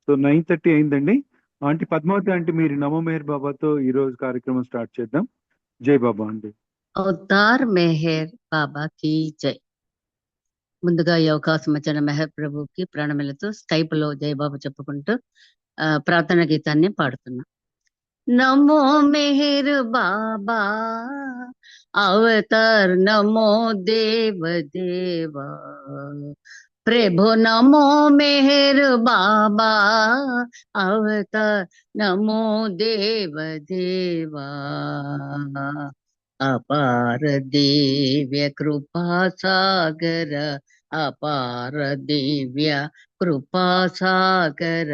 So 9:30 అయిందండి. Aunty Padmavati aunty, మీరు నమో మెహర్ బాబాతో ఈ రోజు కార్యక్రమం స్టార్ట్ చేద్దాం. జై బాబా అండి. అవతార్ మెహర్ బాబా కి జై. ముందుగా ఈ అవకాశం ఇచ్చిన మెహర్ ప్రభుకి ప్రాణమిలతో స్కైప్ లో జై బాబా చెప్పుకుంటూ ప్రార్థన గీతాన్ని పాడుతున్నా. నమో మెహర్ బాబా అవతార్ నమో దేవ దేవా ప్రభు నమో మెహర్ బాబా అవతార్ నమో దేవ దేవా అపార దివ్య కృపా సాగర అపార దివ్య కృపా సాగర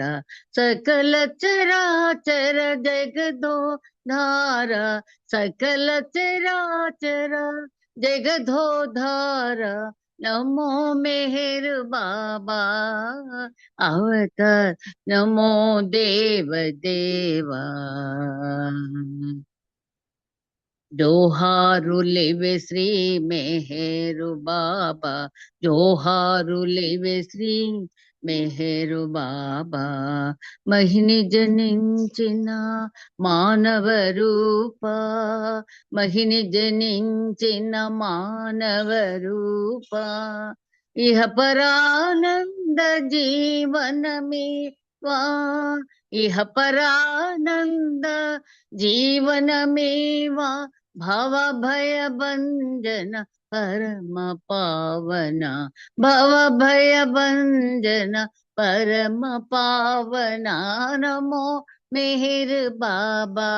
సకల చరాచర జగదో ధార సకల చరాచర జగదో ధార నమో మెహర్ బాబా అవతార్ నమో దేవ దేవా జోహారులివే శ్రీ మెహరు బాబా జోహారులివే శ్రీ మెహరు బాబా మహిని జనించిన మానవ రూప మహిని జనించిన మానవ రూప ఇహ పరానంద జీవనమే వా ఇహ పరానంద జీవనమేవా భవ భయ భంజన పరమ పావన భవ భయ భంజన పరమ పావన నమో మెహర్ బాబా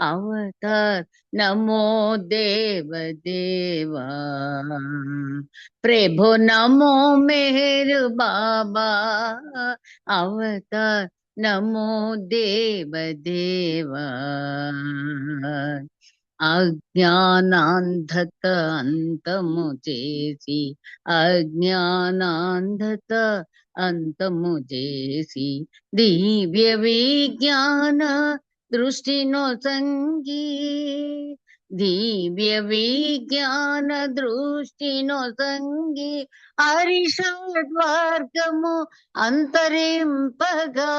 అవతార్ నమో దేవ దేవా ప్రభు నమో మెహర్ బాబా అవతార్ నమో దేవ దేవా అజ్ఞానాంధత అంతము చేసి అజ్ఞానాంధత అంతము చేసి దివ్య విజ్ఞాన దృష్టినో సంగీ దివ్య విజ్ఞాన దృష్టినో సంగి హరిషడ్వర్గము అంతరింపగా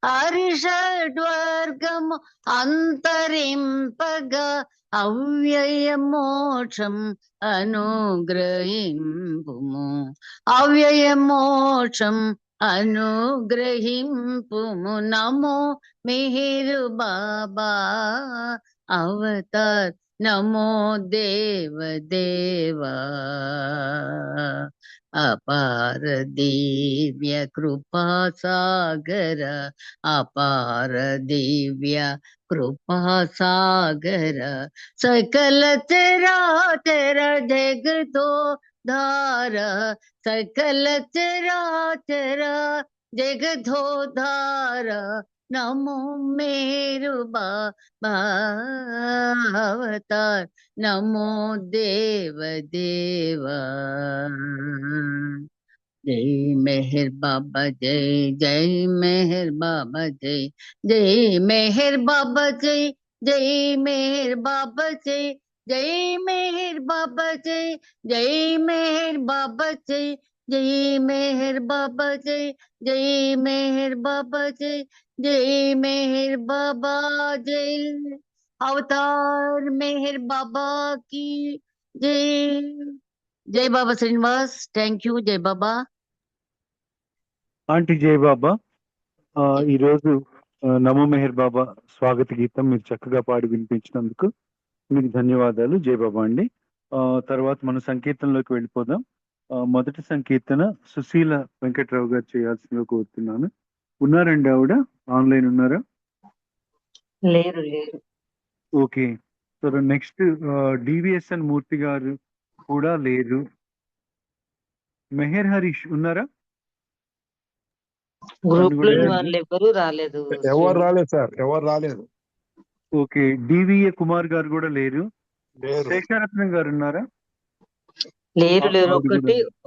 హరిషడ్వర్గము అంతరింపగా అవ్యయ మోక్షం అనుగ్రహింపుము అవ్యయ మోక్షం అనుగ్రహింపుము నమో మెహర్ బాబా అవతార్ నమో దేవ దేవా అపార దివ్య కృపా సాగర అపార దివ్య కృపా సాగర సకల చరాచర జగతో ధార సకల చరాచర జగదో ధార నమో మేరు అవతార్ నమో దేవ దేవా జై మెహర్ బాబా జై జై మెహర్ బాబా జై జై మెహర్ బాబా జై జై మెహర్ బాబా జై జై మెహర్ బాబా జై జై మెహర్ బాబా జై జై మెహర్ బాబా జై జై మెహర్ బాబా జై జై మెహర్ బాబా జై అవతార్ మెహర్ బాబా की జై జై బాబా శ్రీనివాస్ థ్యాంక్ యూ జై బాబా ఆంటీ జై బాబా. ఈరోజు నమో మెహర్ బాబా స్వాగత గీతం మీరు చక్కగా పాడి వినిపించినందుకు మీకు ధన్యవాదాలు. జై బాబా అండి. తర్వాత మన సంకీర్తనలోకి వెళ్ళిపోదాం. మొదటి సంకీర్తన సుశీల వెంకట్రావు గారు చేయాల్సిందిగా కోరుతున్నాను. ఉన్నారండి ఆవిడ? ఆన్లైన్ ఉన్నారా? లేరు లేరు. ఓకే. సో నెక్స్ట్ డివిఎస్ఎన్ మూర్తి గారు కూడా లేరు. మెహర్ హరీష్ ఉన్నారా? గ్రూప్ లో వాళ్ళు ఎవరు రాలేదు. ఎవరు రాలేదు సార్, ఎవరు రాలేదు. ఓకే. డివిఏ కుమార్ గారు కూడా లేరు. శేషారత్నం గారు ఉన్నారా? లేరు లేరు.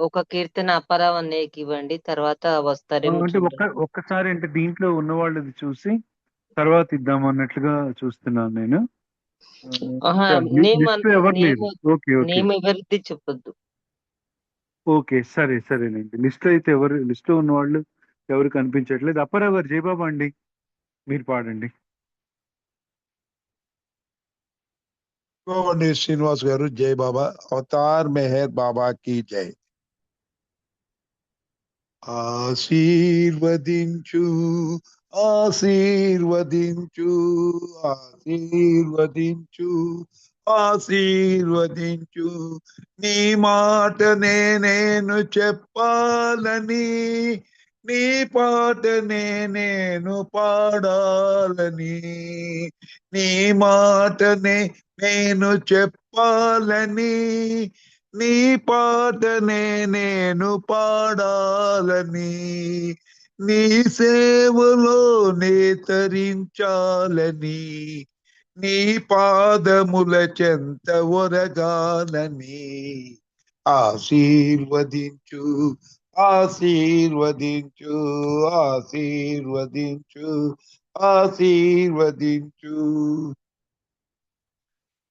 ఒక కీర్తన అపరావన్నయ్యకి ఇవ్వండి, తర్వాత వస్తారేమో. అంటే ఒక్కసారి అంటే దీంట్లో ఉన్న వాళ్ళది చూసి తర్వాత ఇద్దాం అన్నట్లుగా చూస్తున్నాను నేను. ఎవరిది చెప్పొద్దు. ఓకే, సరేనండి. లిస్ట్ అయితే ఎవరు లిస్ట్ ఉన్న వాళ్ళు ఎవరు కనిపించట్లేదు. అప్పారావు గారు జయబాబా అండి, మీరు పాడండి. శ్రీనివాస్ గారు జై బాబా. అవతార్ మెహర్ బాబా కి జై. ఆశీర్వదించు ఆశీర్వదించు ఆశీర్వదించు ఆశీర్వదించు, నీ మాటనే నేను చెప్పాలని, నీ పాటనే నేను పాడాలని, నీ మాటనే నేను చెప్పాలని, నీ పాటనే నేను పాడాలని, నీ సేవలో నే తరించాలని, నీ పాదముల చెంత ఒరగాలని. ఆశీర్వదించు ఆశీర్వదించు ఆశీర్వదించు ఆశీర్వదించు,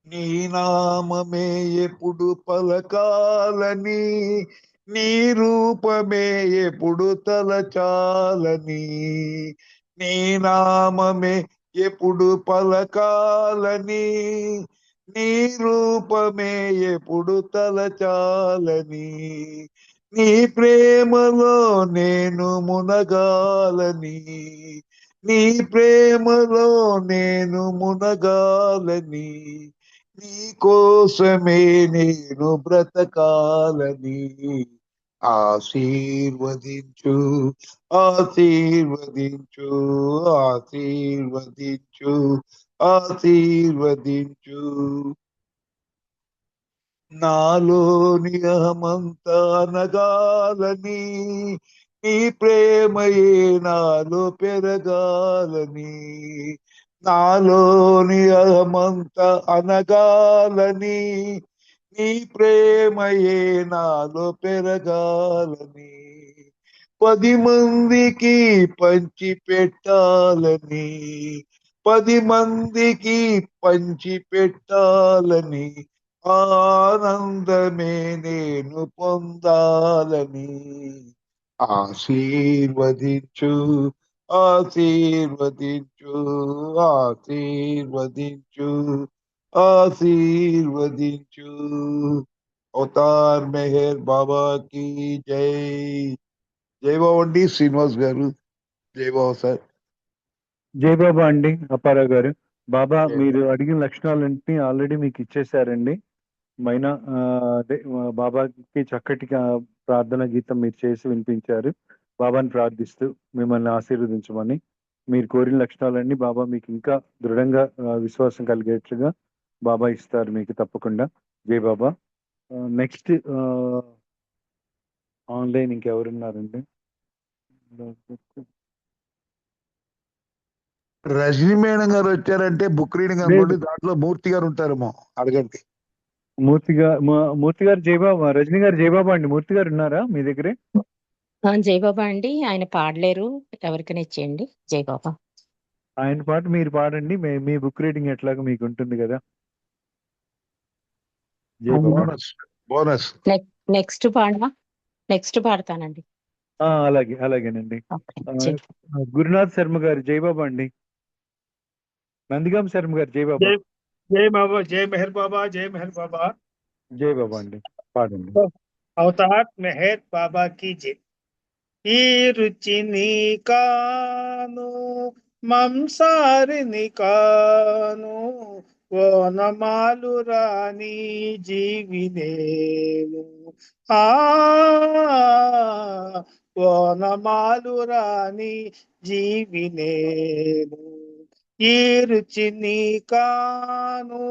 నీ నామమే ఎప్పుడు పలకాలని, నీ రూపమే ఎప్పుడు తలచాలని, నీ నామమే ఎప్పుడు పలకాలని, నీ రూపమే ఎప్పుడు తలచాలని, నీ ప్రేమలో నేను మునగాలని, నీ ప్రేమలో నేను మునగాలని, నీ కోసమే నేను బ్రతకాలని. ఆశీర్వదించు ఆశీర్వదించు ఆశీర్వదించు ఆశీర్వదించు, నాలోని అహమంతా అనగాలని, నీ ప్రేమయే నాలో పెరగాలని, నాలోని అహమంతా అనగాలని, నీ ప్రేమయే నాలో పెరగాలని, 10 మందికి పంచి పెట్టాలని, 10 మందికి పంచి పెట్టాలని, ఆనందమే నేను పొందాలని. ఆశీర్వదించు ఆశీర్వదించు ఆశీర్వదించు ఆశీర్వదించు. అవతార్ మెహర్ బాబా కి జై. జై బాబా అండి శ్రీనివాస్ గారు. జై బాబా సార్. జయబాబా అండి అప్పారావు గారు. బాబా జై మీరు అడిగిన లక్షణాలన్నింటినీ ఆల్రెడీ మీకు ఇచ్చేసారండి. మైనా అదే బాబాకి చక్కటి ప్రార్థన గీతం మీరు చేసి వినిపించారు. బాబాని ప్రార్థిస్తూ మిమ్మల్ని ఆశీర్వదించమని. మీరు కోరిన లక్షణాలన్నీ బాబా మీకు ఇంకా దృఢంగా విశ్వాసం కలిగేట్లుగా బాబా ఇస్తారు మీకు తప్పకుండా. జై బాబా. నెక్స్ట్ ఆన్లైన్ ఇంకెవరున్నారండి? రజనీ మేడం గారు వచ్చారంటే బుక్ రీడింగ్ అనుకోండి, దాంట్లో మూర్తి గారు ఉంటారేమో, అడగండి. మూర్తి గారు జయబాబా. రజనీ గారు జయబాబా అండి. మూర్తి గారు ఉన్నారా మీ దగ్గరే? జయబాబా అండి, ఆయన పాడలేరు, ఎవరికైనా ఇచ్చేయండి. జయబాబా. ఆయన పాట మీరు పాడండి. మీ బుక్ రీడింగ్ ఎట్లాగో మీకు ఉంటుంది కదా. జయబాబా. Bonus bonus. నెక్స్ట్ పాడవా? నెక్స్ట్ పాడతానండి. అలాగే అలాగేనండి. ఓకే. గురునాథ్ శర్మ గారు జయబాబా అండి. నందిగాం శర్మ గారు జయబాబా. జై బాబా, జై మెహర్ బాబా, జై మెహర్ బాబా. జయబాబా అండి, పాడండి. అవతార్ మెహర్ బాబా की जय. ఈ రుచి నీ కాను మంసారిని కాను, ఓనమాలు రాణి జీవినేను. ఆ ఓనమాలు రాణి జీవినేను. ఈ రుచి నీ కాను,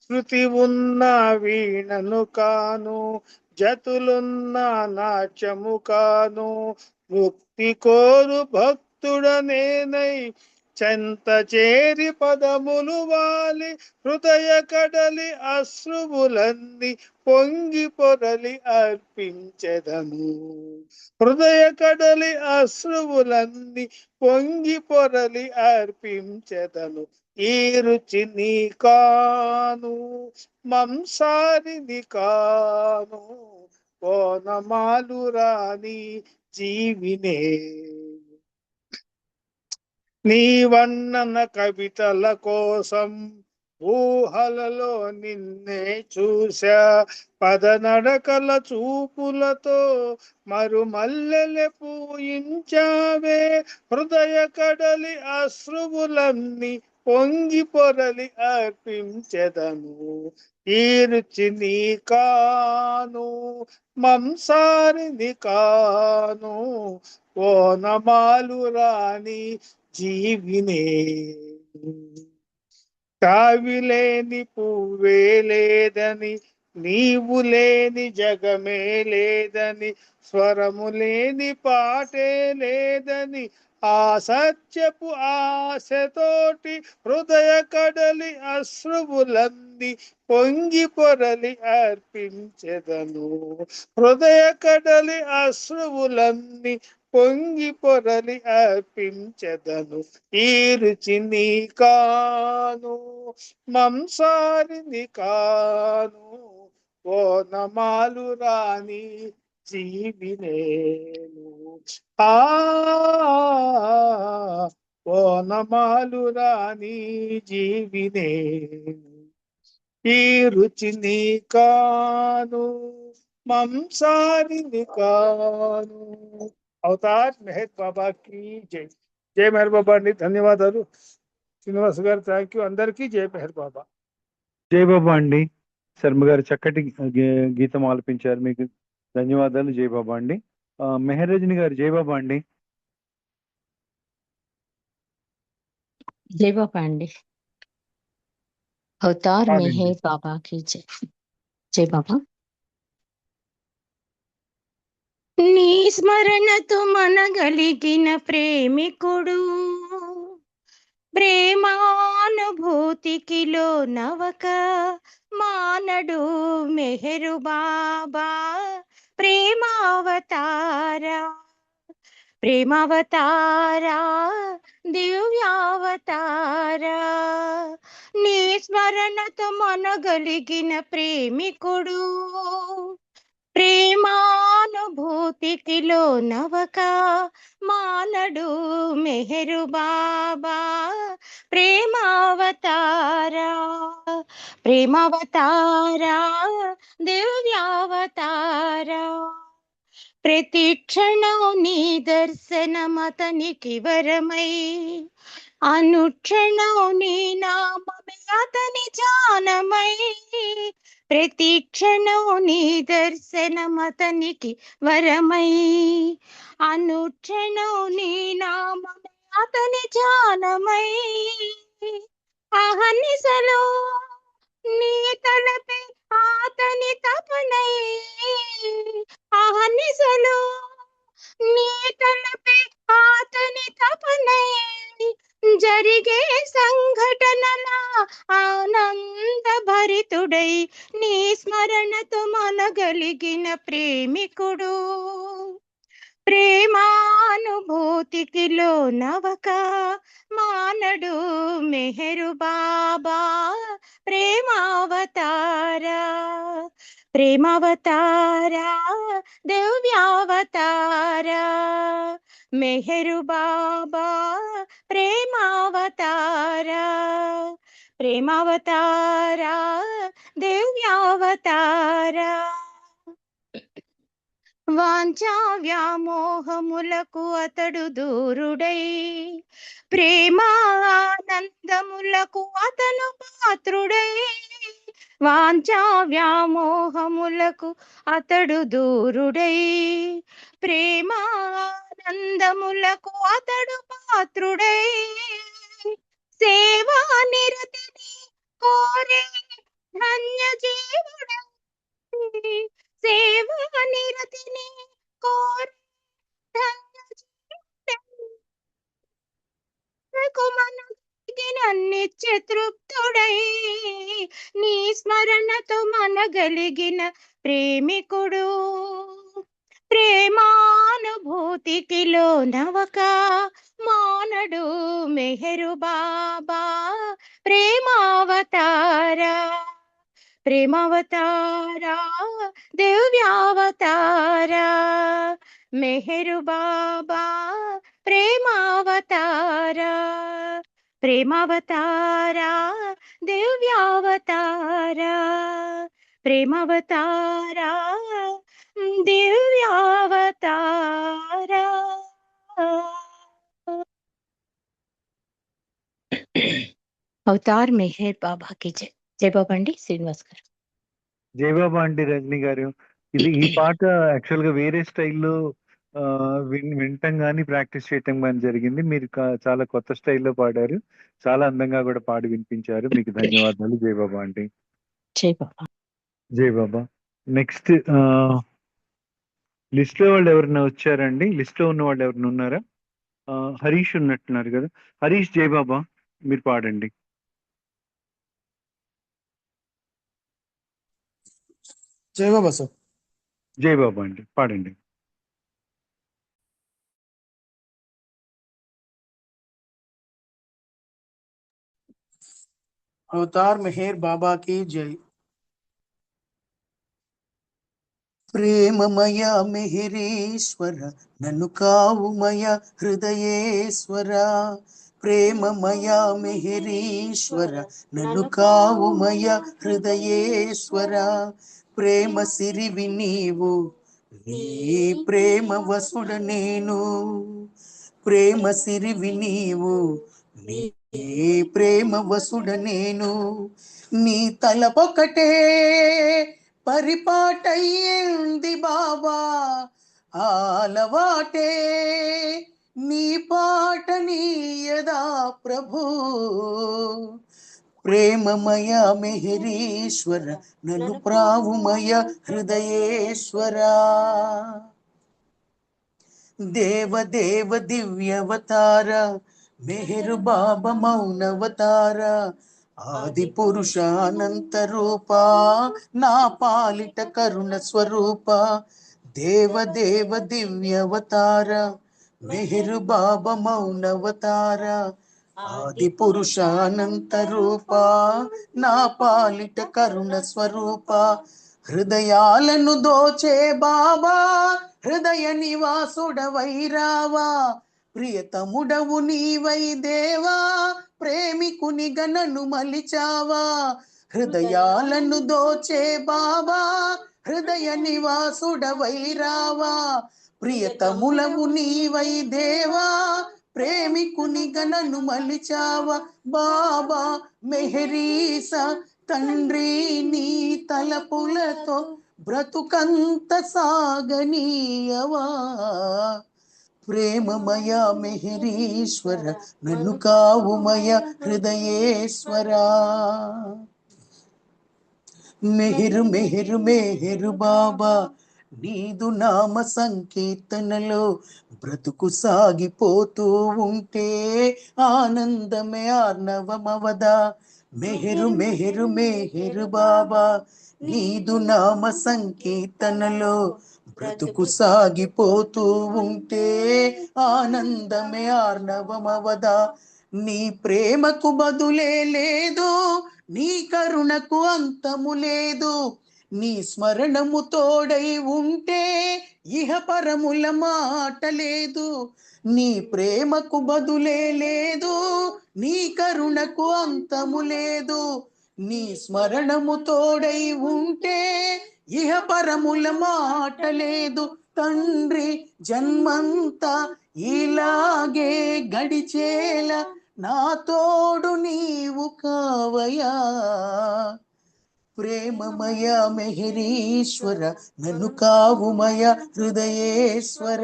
శృతి ఉన్న వీణను కాను, జతులున్న నాట్యము కాను, ముక్తి కోరు భక్తుడనేనై చెంత చేరి పదములు వాలి, హృదయ కడలి అశ్రువులన్నీ పొంగి పొరలి అర్పించెదను. హృదయ కడలి అశ్రువులన్నీ పొంగి పొరలి అర్పించెదను. ఈ రుచి నీ కాను మంసారిని కాను, ఓనమాలు రాణి జీవినే. నీ వర్ణన కవితల కోసం ఊహలలో నిన్నే చూశా, పదనడకల చూపులతో మరుమల్లెలె పూయించావే, హృదయ కడలి అశ్రువులన్నీ పొంగి పొరలి అర్పించెదను. ఈ రుచి నీ కాను, మంసారిని కాను, ఓనమాలు రాణి జీవినే. కావిలేని పువ్వే లేదని, నీవు లేని జగమే లేదని, స్వరము లేని పాటే లేదని, ఆ సత్యపు ఆశతోటి హృదయ కడలి అశ్రువులంది పొంగి పొరలి అర్పించెదను. హృదయ కడలి అశ్రువులన్నీ పొంగి పొరలి అర్పించెదను. ఈ రుచి నీ కాను, మంసారిని కాను, ఓనమాలు రాణి జీవినేను. ఓనమాలు రాణి జీవినేను. ఈ రుచి నీ కాను, మంసారిని కాను. అవతార్ మెహర్ బాబా की జై. జై మెహర్ బాబా అండి. ధన్యవాదాలు శ్రీనివాస్ గారు. Thank you. అందరికీ జై మెహర్ బాబా. జై బాబా అండి. శర్మ గారు చక్కటి గీతం ఆలపించారు, మీకు ధన్యవాదాలు. జై బాబా అండి. మెహర్ రజని గారు జై బాబా అండి. జై బాబా అండి. అవతార్ పాడండి. మెహర్ బాబాకి జై. జై బాబా. నీ స్మరణతో మనగలిగిన ప్రేమికుడు, ప్రేమానుభూతికి లోనవక మానడు మెహరు బాబా. ప్రేమావతారా, ప్రేమావతారా, దివ్యావతారా. నీ స్మరణతో మనగలిగిన ప్రేమికుడు, ప్రేమానుభూతికి లోనవక మానడు మెహరు బాబా. ప్రేమావతారా, ప్రేమావతారా, దివ్యావతారా. ప్రతి క్షణం నీ దర్శనమతనికి వరమై, అనుక్షణం నీ నామమే అతని ధ్యానమై. ప్రతి క్షణం నీ దర్శనమతనికి వరమై, అనుక్షణం నీ నామమే అతని ధ్యానమై. అహర్నిశలో నీ తలపే అతని తపనై, అహర్నిశలో నీ తలపే అతని తపనై. జరిగే సంఘటనల ఆనంద భరితుడై, నీ స్మరణతో మనగలిగిన ప్రేమికుడు, ప్రేమానుభూతికి లోనవక మానడు మెహరు బాబా. ప్రేమావతారా, ప్రేమావతారా, దివ్యావతారా. మెహరు బాబా ప్రేమావతారా, ప్రేమావతారా, దివ్యావతారా. వాంఛా వ్యామోహములకు అతడు దూరుడై, ప్రేమానందములకు అతను పాత్రుడై. వాంఛా వ్యామోహములకు అతడు దూరుడై, ప్రేమానందములకు అతడు పాత్రుడై. సేవా నిరతిని కోరే ధన్య జీవుడై, సేవా నిరతిని కోరే ధన్య జీవుడై. నిత్య తృప్తుడై, నీ స్మరణతో మనగలిగిన ప్రేమికుడు, ప్రేమానుభూతికి లోనవక మానడు మెహరు బాబా. ప్రేమావతారా, ప్రేమావతారా, దివ్యావతారా. మెహరు బాబా ప్రేమావతారా. దివ్యావతారా ప్రేమావతారా దివ్యావతారా ప్రేమావతారా దివ్యావతారా. అవతార్ మెహర్ బాబాకి జై. జై బాబా అండి శ్రీనివాస్ గారు. జయబాబా అండి రజనీ గారు. ఈ పాట యాక్చువల్ గా వేరే స్టైల్లో వినటం కానీ ప్రాక్టీస్ చేయటం కానీ జరిగింది. మీరు చాలా కొత్త స్టైల్లో పాడారు. చాలా అందంగా కూడా పాడి వినిపించారు. మీకు ధన్యవాదాలు జయబాబా అండి. జై బాబా. జయబాబా. నెక్స్ట్ లిస్ట్ లో వాళ్ళు ఎవరైనా వచ్చారండి? లిస్ట్ లో ఉన్న వాళ్ళు ఎవరైనా ఉన్నారా? హరీష్ ఉన్నట్టున్నారు కదా. హరీష్ జయబాబా మీరు పాడండి. జై బాబా సార్. జయబాబా అండి పాడండి. అవతార్ మెహర్ బాబా की जय. ప్రేమమయ మెహరీశ్వర నన్ను కావుమయ హృదయేశ్వర. ప్రేమమయ మెహరీశ్వర నన్ను కావుమయ హృదయేశ్వర. ప్రేమ సిరివి నీవు నీ ప్రేమ వసుడ నేను. ప్రేమ సిరివి నీవు నీ ప్రేమ వసుడ నేను. నీ తలపొకటే పరిపాటయ్యింది బాబా ఆలవాటే నీ పాట నీయదా ప్రభు. ప్రేమమయ మెహరీశ్వర నన్ను ప్రావుమయ హృదయేశ్వర. దేవదేవ దివ్యవతార మెహరు బాబా మౌనవతార. ఆది పురుష అనంత రూప నా పాలిట కరుణ స్వరూప. దేవదేవ దివ్యవతార మెహరు బాబా మౌనవతార. ఆది పురుష అనంత రూప నా పాలిట కరుణ స్వరూప. హృదయాలను దోచే బాబా హృదయ నివాసుడవైరావా. ప్రియతముడవు నీవై దేవా ప్రేమికుని గనను మలిచావా. హృదయాలను దోచే బాబా హృదయ నివాసుడవైరావా. ప్రియతములవు నీవై దేవా ప్రేమికుని గనను మలిచావా. బాబా మెహరీస తండ్రి నీ తలపులతో బ్రతుకంత సాగనీయవా. ప్రేమమయ మెహరీశ్వర నన్ను కావుమయ హృదయేశ్వర. మెహరు మెహరు మెహరు బాబా నీదు నామ సంకీర్తనలో బ్రతుకు సాగిపోతూ ఉంటే ఆనందమే ఆర్ణవమవదా. మెహరు మెహరు మెహరు బాబా నీదు నామ సంకీర్తనలో బ్రతుకు సాగిపోతూ ఉంటే ఆనందమే ఆర్ణవమవదా. నీ ప్రేమకు బదులే లేదు నీ కరుణకు అంతము లేదు. నీ స్మరణము తోడై ఉంటే ఇహ పరముల మాట లేదు. నీ ప్రేమకు బదులే లేదు నీ కరుణకు అంతము లేదు. నీ స్మరణము తోడై ఉంటే ఇహ పరముల మాట లేదు. తండ్రి జన్మంతా ఇలాగే గడిచేలా నా తోడు నీవు కావయా. ప్రేమమయ మెహరీశ్వర నన్ను కావుమయ హృదయేశ్వర.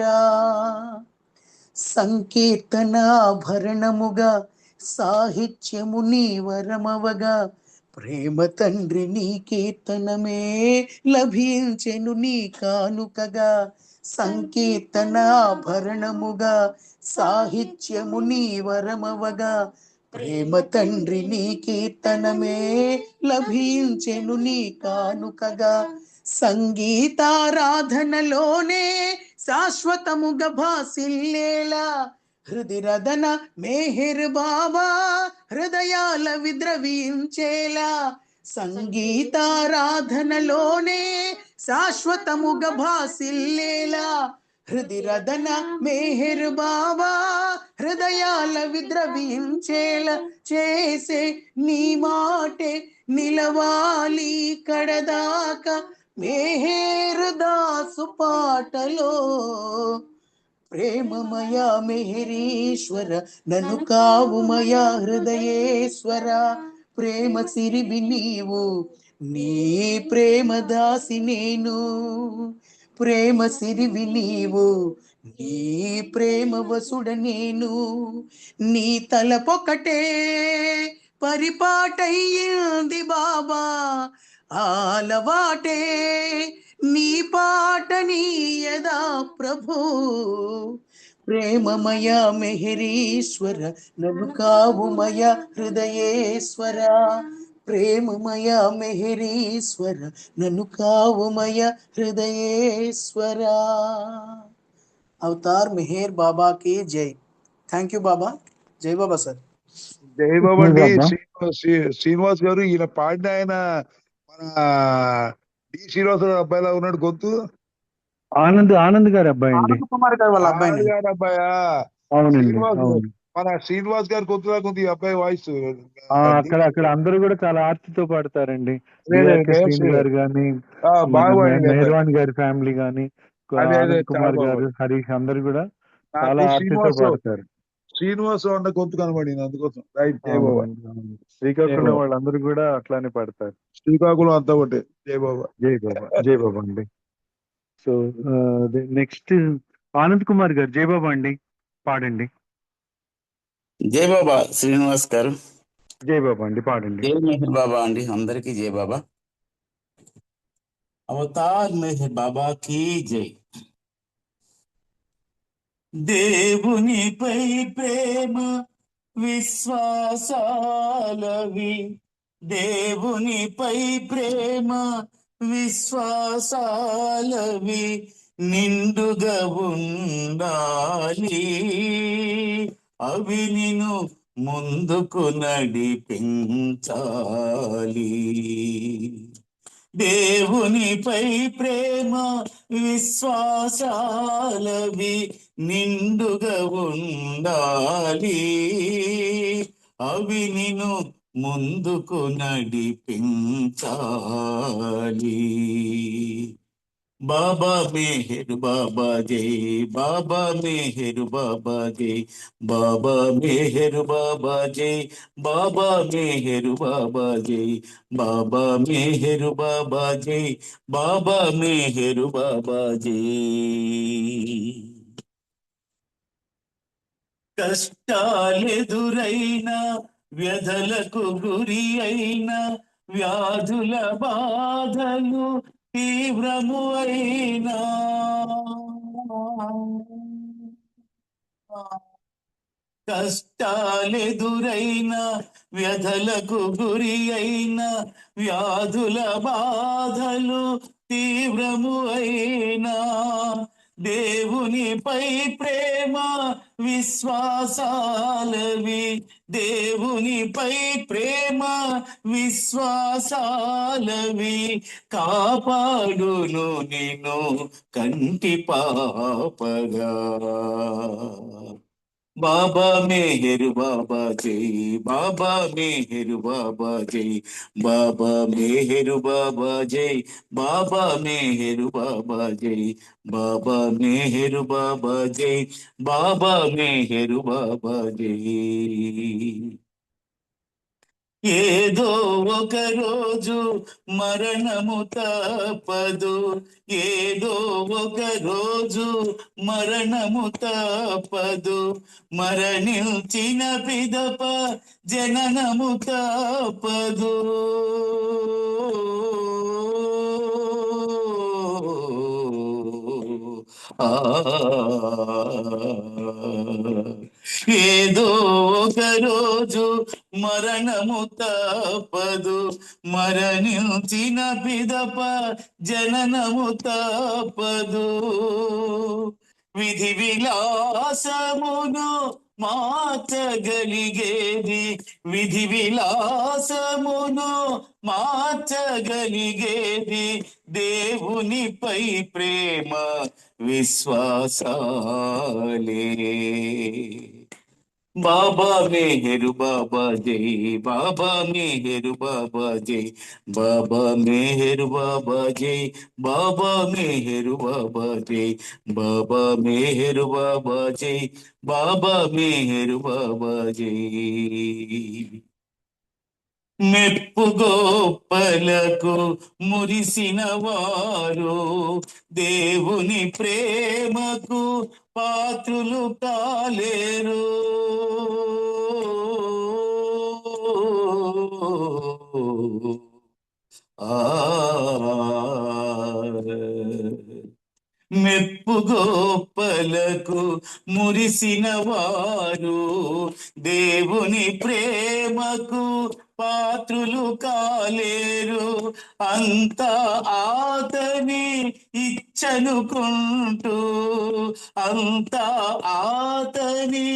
సంకీర్తనాభరణముగా సాహిత్యము నీ వరమవగా. ప్రేమ తండ్రి నీ కీర్తనమే లభించెను నీ కానుకగా. సంకీర్తనాభరణముగా సాహిత్యము నీ వరమవగా. ప్రేమ తండ్రి నీ కీర్తనమే లభించెను నీ కానుకగా. సంగీతారాధనలోనే శాశ్వతముగా భాసిల్లేలా. హృదిరదన మెహర్ బాబా హృదయాల విద్రవించేలా. సంగీతారాధనలోనే శాశ్వతముగా భాసిల్లేలా. హృదిరదన మెహర్ బాబా హృదయాల విద్రవించేలా చేసే నీ మాటే నిలవాలి కడదాకా మెహేరుదాసు పాటలో. ప్రేమమయ మెహరీశ్వర నన్ను కావుమయ హృదయేశ్వర. ప్రేమ సిరివి నీవు, నీ ప్రేమ దాసి నేను. ప్రేమ సిరివి నీవు, నీ ప్రేమ వసుడ నేను. నీ తలపొకటే పరిపాటయ్యింది బాబా, ఆలవాటే నీ పాట నీయదా ప్రభు. ప్రేమమయ మెహరీశ్వర నన్ను కావుమయ హృదయేశ్వర. ప్రేమమయ మెహరీశ్వర నన్ను కావుమయ హృదయేశ్వర. అవతార్ మెహర్ బాబా కి జై. థ్యాంక్ యూ బాబా. జై బాబా సార్. జై బాబా అండి. బాబా. శ్రీనివాస్ గారు ఈయన పాడిన ఆయన మన డి శ్రీనివాసరావు అబ్బాయిలా ఉన్నాడు గొంతు. ఆనంద్ గారి అబ్బాయి అండి. ఆనంద్ కుమార్ గారు వాళ్ళ అబ్బాయి. గారి అబ్బాయా? అవునండి, శ్రీనివాస్ అవును. మన శ్రీనివాస్ గారి గొంతులాగా ఉంది ఈ అబ్బాయి వాయిస్. అక్కడ అందరూ కూడా చాలా ఆర్తితో పాడతారండి. అదే, శ్రీను గారు గాని, బాగా పాడిండు. మెహర్వాన్ గారి ఫ్యామిలీ గాని, అదే, ఆనంద్ కుమార్ చాలా గారు, హరీష్ అందరు కూడా నాకు చాలా ఆర్తితో పాడతారు. శ్రీనివాస్ అన్న గొంతు కనబడింది అందుకోసం. రైట్. జై బాబా. అవునండి, అవును. శ్రీకాకుళం వాళ్ళందరూ కూడా అట్లానే పాడతారు. శ్రీకాకుళం అంతా ఒకటే. జై బాబా. జై బాబా, జై బాబా అండి. సో నెక్స్ట్ ఆనంద్ కుమార్ గారు, జై బాబా అండి, పాడండి. జై బాబా శ్రీనివాస్ గారు. జై బాబా అండి, పాడండి. జై మెహర్ బాబా అండి, అందరికీ జై బాబా. అవతార్ మెహర్ బాబా కీ జై. దేవునిపై ప్రేమ విశ్వాసాలవి, దేవునిపై ప్రేమ విశ్వాసాలవి నిండుగా ఉండాలి. అవి నిన్ను ముందుకు నడిపించాలి. దేవునిపై ప్రేమ విశ్వాసాలవి నిండుగా ఉండాలి. అవి నిన్ను ముందుకు నడిపించాలి. బాబా మెహర్ బాబా జై, బాబా మెహర్ బాబా జై, బాబా మెహర్ బాబా జై, బాబా మెహర్ బాబా జై, బాబా మెహర్ బాబా జై, బాబా మెహర్ బాబా జై. కష్టాలెదురైనా, వ్యధలకు గురి అయిన, వ్యాధుల బాధలు తీవ్రము అయినా, కష్టాలెదురైనా, వ్యధలకు గురి అయిన, వ్యాధుల బాధలు తీవ్రము అయినా, దేవునిపై ప్రేమ విశ్వాసాలవి, దేవునిపై ప్రేమ విశ్వాసాలవి కాపాడును నిన్ను కంటి పాపగా. బాబా మెహర్ బాబా జై, బాబా మెహర్ బాబా జై, బాబా మెహర్ బాబా జై, బాబా మెహర్ బాబా జై, బాబా మెహర్ బాబా జై, బాబా మెహర్ బాబా జై. ఏదో ఒక రోజు మరణము తప్పదు, ఏదో ఒక రోజు మరణము తప్పదు, మరణించిన పిదప జననము తప్పదు. ఏదో ఒక రోజు మరణము తప్పదు, మరణించిన పిదప జననము తప్పదు. విధి విలాసమును మార్చగలిగేది, విధి విలాసమును మార్చగలిగేది దేవునిపై ప్రేమ విశ్వాసాలే. బాబా మేహరు బాబా జై బాబా మేహరు బాబా జై బాబా మేహరు బాబా జై బాబా మేహరు బాబా జై బాబా మేహరు బాబా జై బాబా మేహరు బాబా జై మెప్పు గోపలకు మురిసిన వారు దేవుని ప్రేమకు పాత్రులు కాలేరు. ఆ మెప్పు గోపలకు మురిసిన వారు దేవుని ప్రేమకు పాత్రులు కాలేరు. అంతా ఆతని ఇచ్చనుకుంటూ అంతా ఆతని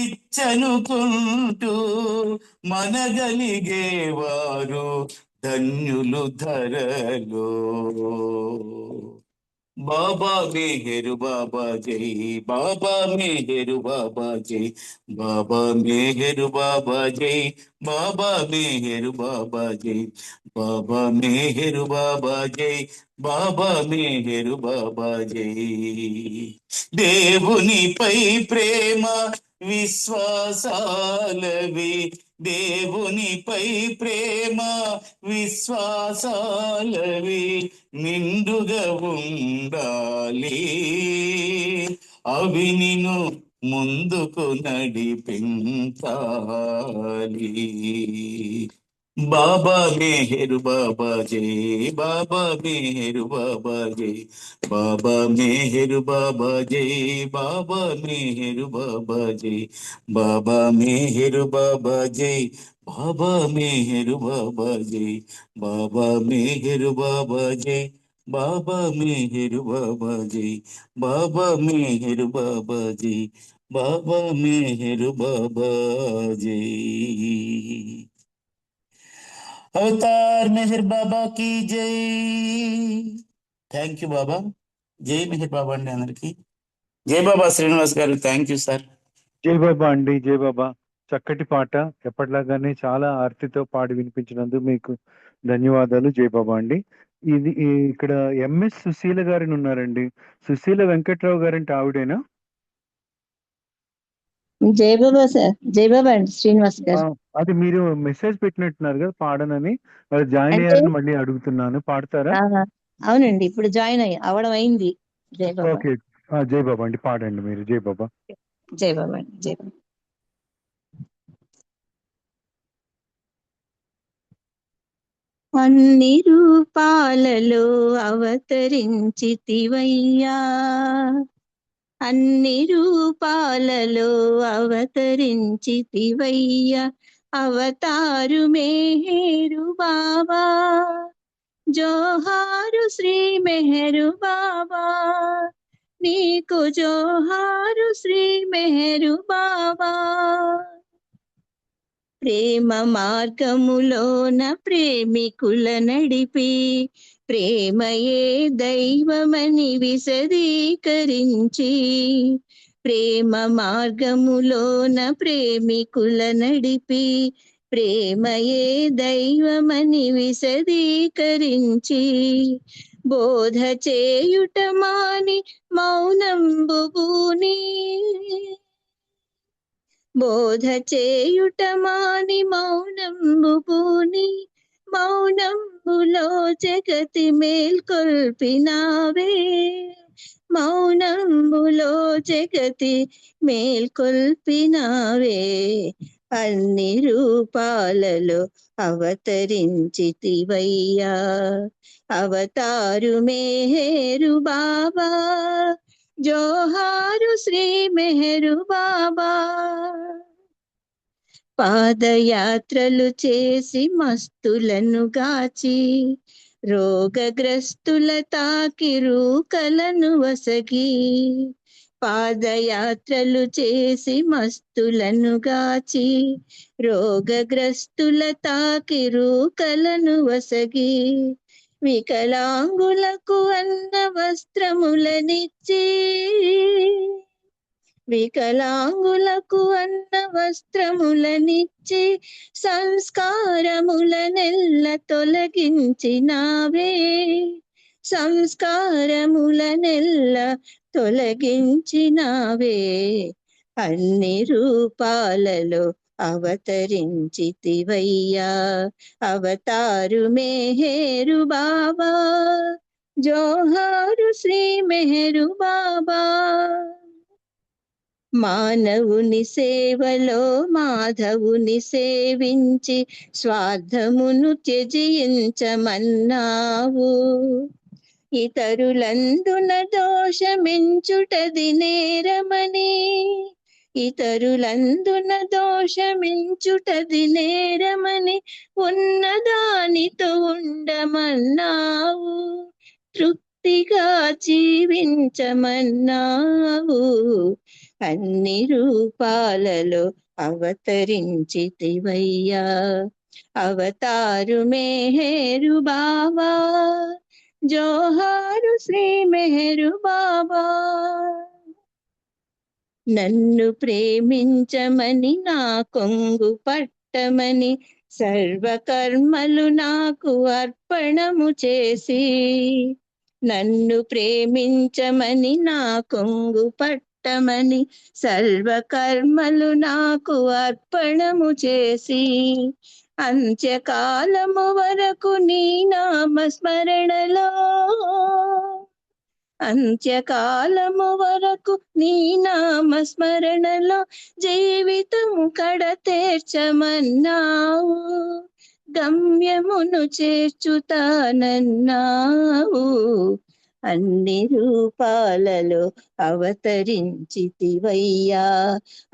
ఇచ్చనుకుంటూ మనగలిగేవారు ధన్యులు ధరలో. బాబా మేహరు బాబా జై బాబా మేహరు బాబా జై బాబా మేహరు బాబా జై బాబా మేహరు బాబా జై బాబా మేహరు బాబా జై బాబా మేహరు బాబా జై. దేవునిపై ప్రేమ విశ్వాసాలవి దేవునిపై ప్రేమ విశ్వాసాలవి నిండుగా ఉండాలి. అవి నిన్ను ముందుకు నడిపించాలి. బాబా మేహరు బాబా జై బాబా మేహరు బాబా జై బాబా మేహరు బాబా జై బాబా మేహరు బాబా జై బాబా మేహరు బాబా జై బాబా మేహరు బాబా జై బాబా మేహరు బాబా జై బాబా మేహరు బాబా జై బాబా మేహరు బాబా జై బాబా మేహరు బాబా జై. అవతార్ మెహర్ బాబా की జై. థ్యాంక్ యూ బాబా. జై మెహర్ బాబా అండి అందరికి. జై బాబా శ్రీనివాస్ గారు. Thank you sir. జై బాబా అండి, జై బాబా. చక్కటి పాట, ఎప్పటిలాగానే చాలా ఆర్తితో పాడి వినిపించినందుకు మీకు ధన్యవాదాలు. జై బాబా అండి. ఇక్కడ ఎంఎస్ సుశీల గారిని ఉన్నారండి. సుశీల వెంకట్రావు గారంటే ఆవిడేనా? జై బాబా సార్. జై బాబా అండి శ్రీనివాస్ ఆ, గారు. అది మీరు మెసేజ్ పెట్టినట్టున్నారు కదా పాడనని, అది జాయిన్ అంటే అయ్యారని మళ్ళీ అడుగుతున్నాను. పాడతారా? అవునండి, ఇప్పుడు జాయిన్ అవడం అయింది. జై బాబా. ఓకే. జై బాబా అండి, పాడండి మీరు. జై బాబా. జై బాబా అండి. జై బాబా. అన్ని రూపాలలో అవతరించితివయ్యా, అన్ని రూపాలలో అవతరించితివయ్యా, అవతారు మేహరు బాబా, జోహారు శ్రీ మెహరు బాబా, నీకు జోహారు శ్రీ మెహరు బాబా. ప్రేమ మార్గములోన ప్రేమికుల నడిపి, ప్రేమయే దైవమని విశదీకరించి, ప్రేమ మార్గములోన ప్రేమికుల నడిపి, ప్రేమయే దైవమని విశదీకరించి, బోధ చేయుట మాని మౌనంబు బూని, బోధ చేయుట మాని మౌనంబు పూని, మౌనంబులో జగతి మేల్కొల్పినావే, మౌనంబులో జగతి మేల్కొల్పినావే. అన్ని రూపాలలో అవతరించితివయ్యా, అవతారు మేహరు బాబా, జోహారు శ్రీ మెహరు బాబా. పాదయాత్రలు చేసి మస్తులను గాచి, రోగగ్రస్తుల తాకి రూకలను వసగి, పాదయాత్రలు చేసి మస్తులను గాచి, రోగగ్రస్తుల తాకి రూకలను వసగి, వికలాంగులకు అన్న వస్త్రములనిచ్చి, వికలాంగులకు అన్న వస్త్రములనిచ్చి సంస్కారములనెల్ల తొలగించినావే. సంస్కారములనెల్ల తొలగించినావే. అన్ని రూపాలలో అవతరించితివయ్యా. అవతారు మెహరు బాబా, జోహారు శ్రీ మెహరు బాబా. మానవుని సేవలో మాధవుని సేవించి స్వార్థమును త్యజించమన్నావు. ఇతరులందున దోషమించుటది నేరమని, ఇతరులందున దోషమించుటది నేరమని ఉన్నదానితో ఉండమన్నావు. తృప్తిగా జీవించమన్నావు. అన్ని రూపాలలో అవతరించితివయ్యా. అవతారు మెహరు బాబా, జోహారు శ్రీ మెహరు బాబా. నన్ను ప్రేమించమని నా కొంగు పట్టమని సర్వకర్మలు నాకు అర్పణము చేసి, నన్ను ప్రేమించమని నా కొంగు పట్టమని సర్వకర్మలు నాకు అర్పణము చేసి, అంత్యకాలము వరకు నీ నామస్మరణలో, అంత్యకాలము వరకు నీ నామస్మరణలో జీవితము కడతేర్చమన్నావు. గమ్యమును చేర్చుతానన్నావు. అన్ని రూపాలలో అవతరించితివయ్యా.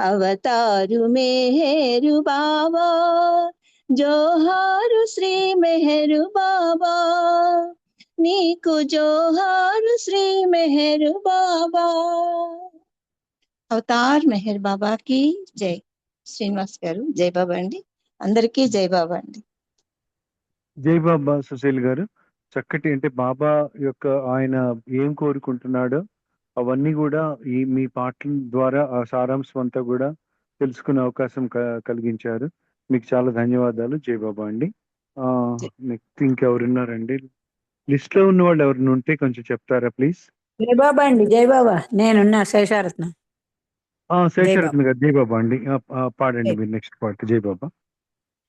అవతారు మెహరు బాబా, జోహారు శ్రీ మెహరు బాబా. నీకు జోహారు శ్రీ మెహరు బాబా. అవతార్ మెహర్ బాబాకి జై. శ్రీనివాస్ గారు జై బాబా అండి. అందరికీ జై బాబా అండి. జై బాబా సుశీల్ గారు. చక్కటి అంటే బాబా యొక్క ఆయన ఏం కోరుకుంటున్నాడో అవన్నీ కూడా ఈ మీ పాటల ద్వారా ఆ సారాంశం అంతా కూడా తెలుసుకునే అవకాశం కలిగించారు. మీకు చాలా ధన్యవాదాలు. జై బాబా అండి. నెక్స్ట్ ఇంకెవరున్నారండి? లిస్ట్ లో ఉన్న వాళ్ళు ఎవరిని ఉంటే కొంచెం చెప్తారా ప్లీజ్? జై బాబా అండి. జై బాబా. నేనున్నా శేషారత్న. శేషారత్న గారు జై బాబా అండి. పాడండి మీరు నెక్స్ట్ పాట. జై బాబా.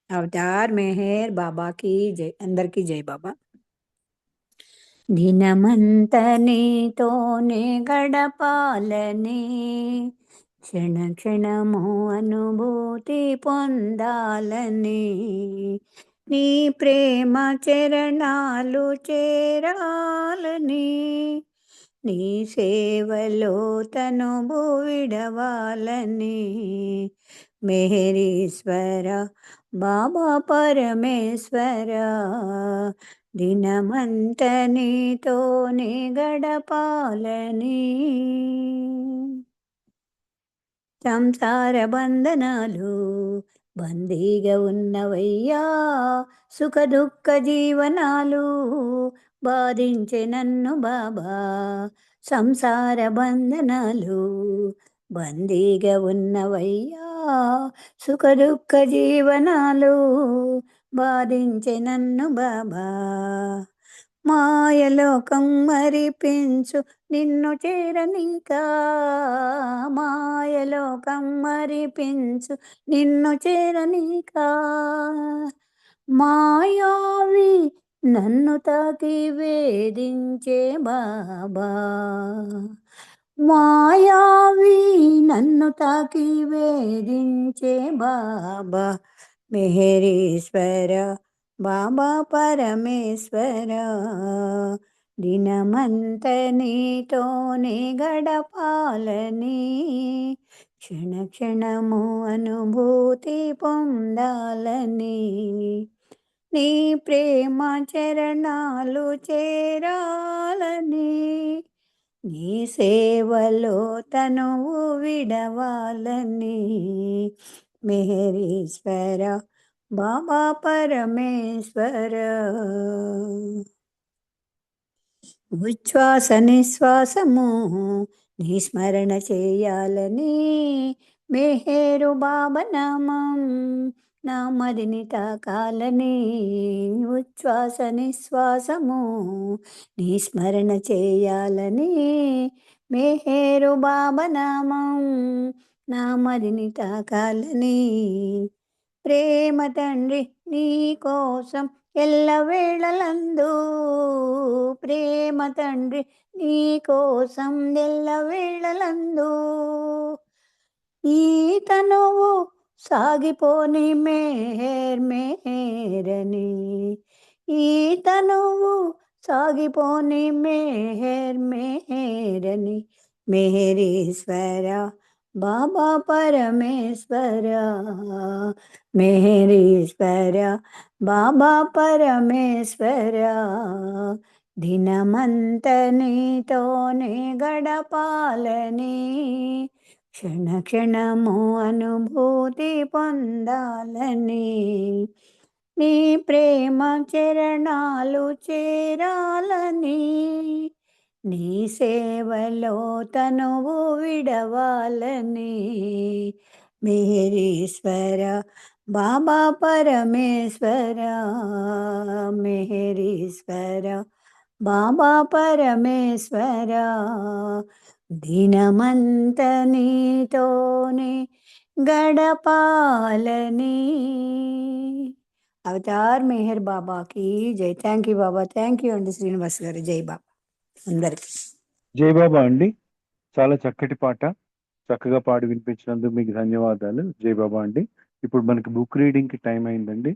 అవతార్ మెహర్ బాబాకి జై. అందరికీ జై బాబా. దినమంత నీతోనే గడపాలని, క్షణ క్షణము అనుభూతి పొందాలని, నీ ప్రేమ చరణాలు చేరాలని, నీ సేవలో తనువు విడవాలని, మెహరీశ్వర బాబా పరమేశ్వర, దినమంత నీతోనే గడపాలని. సంసార బంధనాలు బందీగా ఉన్నవయ్యా, సుఖ దుఃఖ జీవనాలు బాధించే నన్ను బాబా. సంసార బంధనాలు బందీగా ఉన్నవయ్యా, సుఖ దుఃఖ జీవనాలు బాధించే నన్ను బాబా. మాయలోకం మరిపించు నిన్ను చేరనికా, మాయలోకం మరిపించు నిన్ను చేరనికా, మాయావి నన్ను తాకి వేధించే బాబా. మాయావి నన్ను తాకి వేధించే బాబా. మెహరీశ్వర బాబా పరమేశ్వర, దినమంత నీతోనే గడపాలని, క్షణ క్షణము అనుభూతి పొందాలని, నీ ప్రేమ చరణాలు చేరాలని, నీ సేవలో తనువు విడవాలని, మెహరీశ్వర బాబా పరమేశ్వర. ఉచ్ఛ్వాస నిశ్వాసము నీ స్మరణ చేయాలని మెహేరు బాబా నామం నా మదిని తాకాలని ఉచ్ఛ్వాస నిశ్వాసము నీ స్మరణ చేయాలని మెహేరు బాబా నామం నా మదిని తాకాలని ప్రేమ తండ్రి నీ కోసం ఎల్లవేళలందు ప్రేమ తండ్రి నీ కోసం ఎల్లవేళలందు ఈ తనువు సాగిపోని మేరని ఈ తనువు సాగిపోని మేరని మేరీశ్వర బాబా పరమేశ్వర మేరీశ్వర బాబా పరమేశ్వర దినమంత నీతోనే గడపాలని క్షణ క్షణము అనుభూతి పొందాలని నీ ప్రేమ చరణాలు చేరాలని నీ సేవలో తనువు విడవాలని మేరీశ్వర బాబా పరమేశ్వర మేరీశ్వర బాబా పరమేశ్వర దినమంత నీతోనే గడపాలని. అవతార్ మెహర్ బాబాకి జై. Thank you Baba. Thank you అండి శ్రీనివాస్ గారు. జై బాబా అందరికి. జై బాబా అండి. చాలా చక్కటి పాట చక్కగా పాడి వినిపించినందుకు మీకు ధన్యవాదాలు. జై బాబా అండి. ఇప్పుడు మనకి బుక్ రీడింగ్ కి టైం అయిందండి.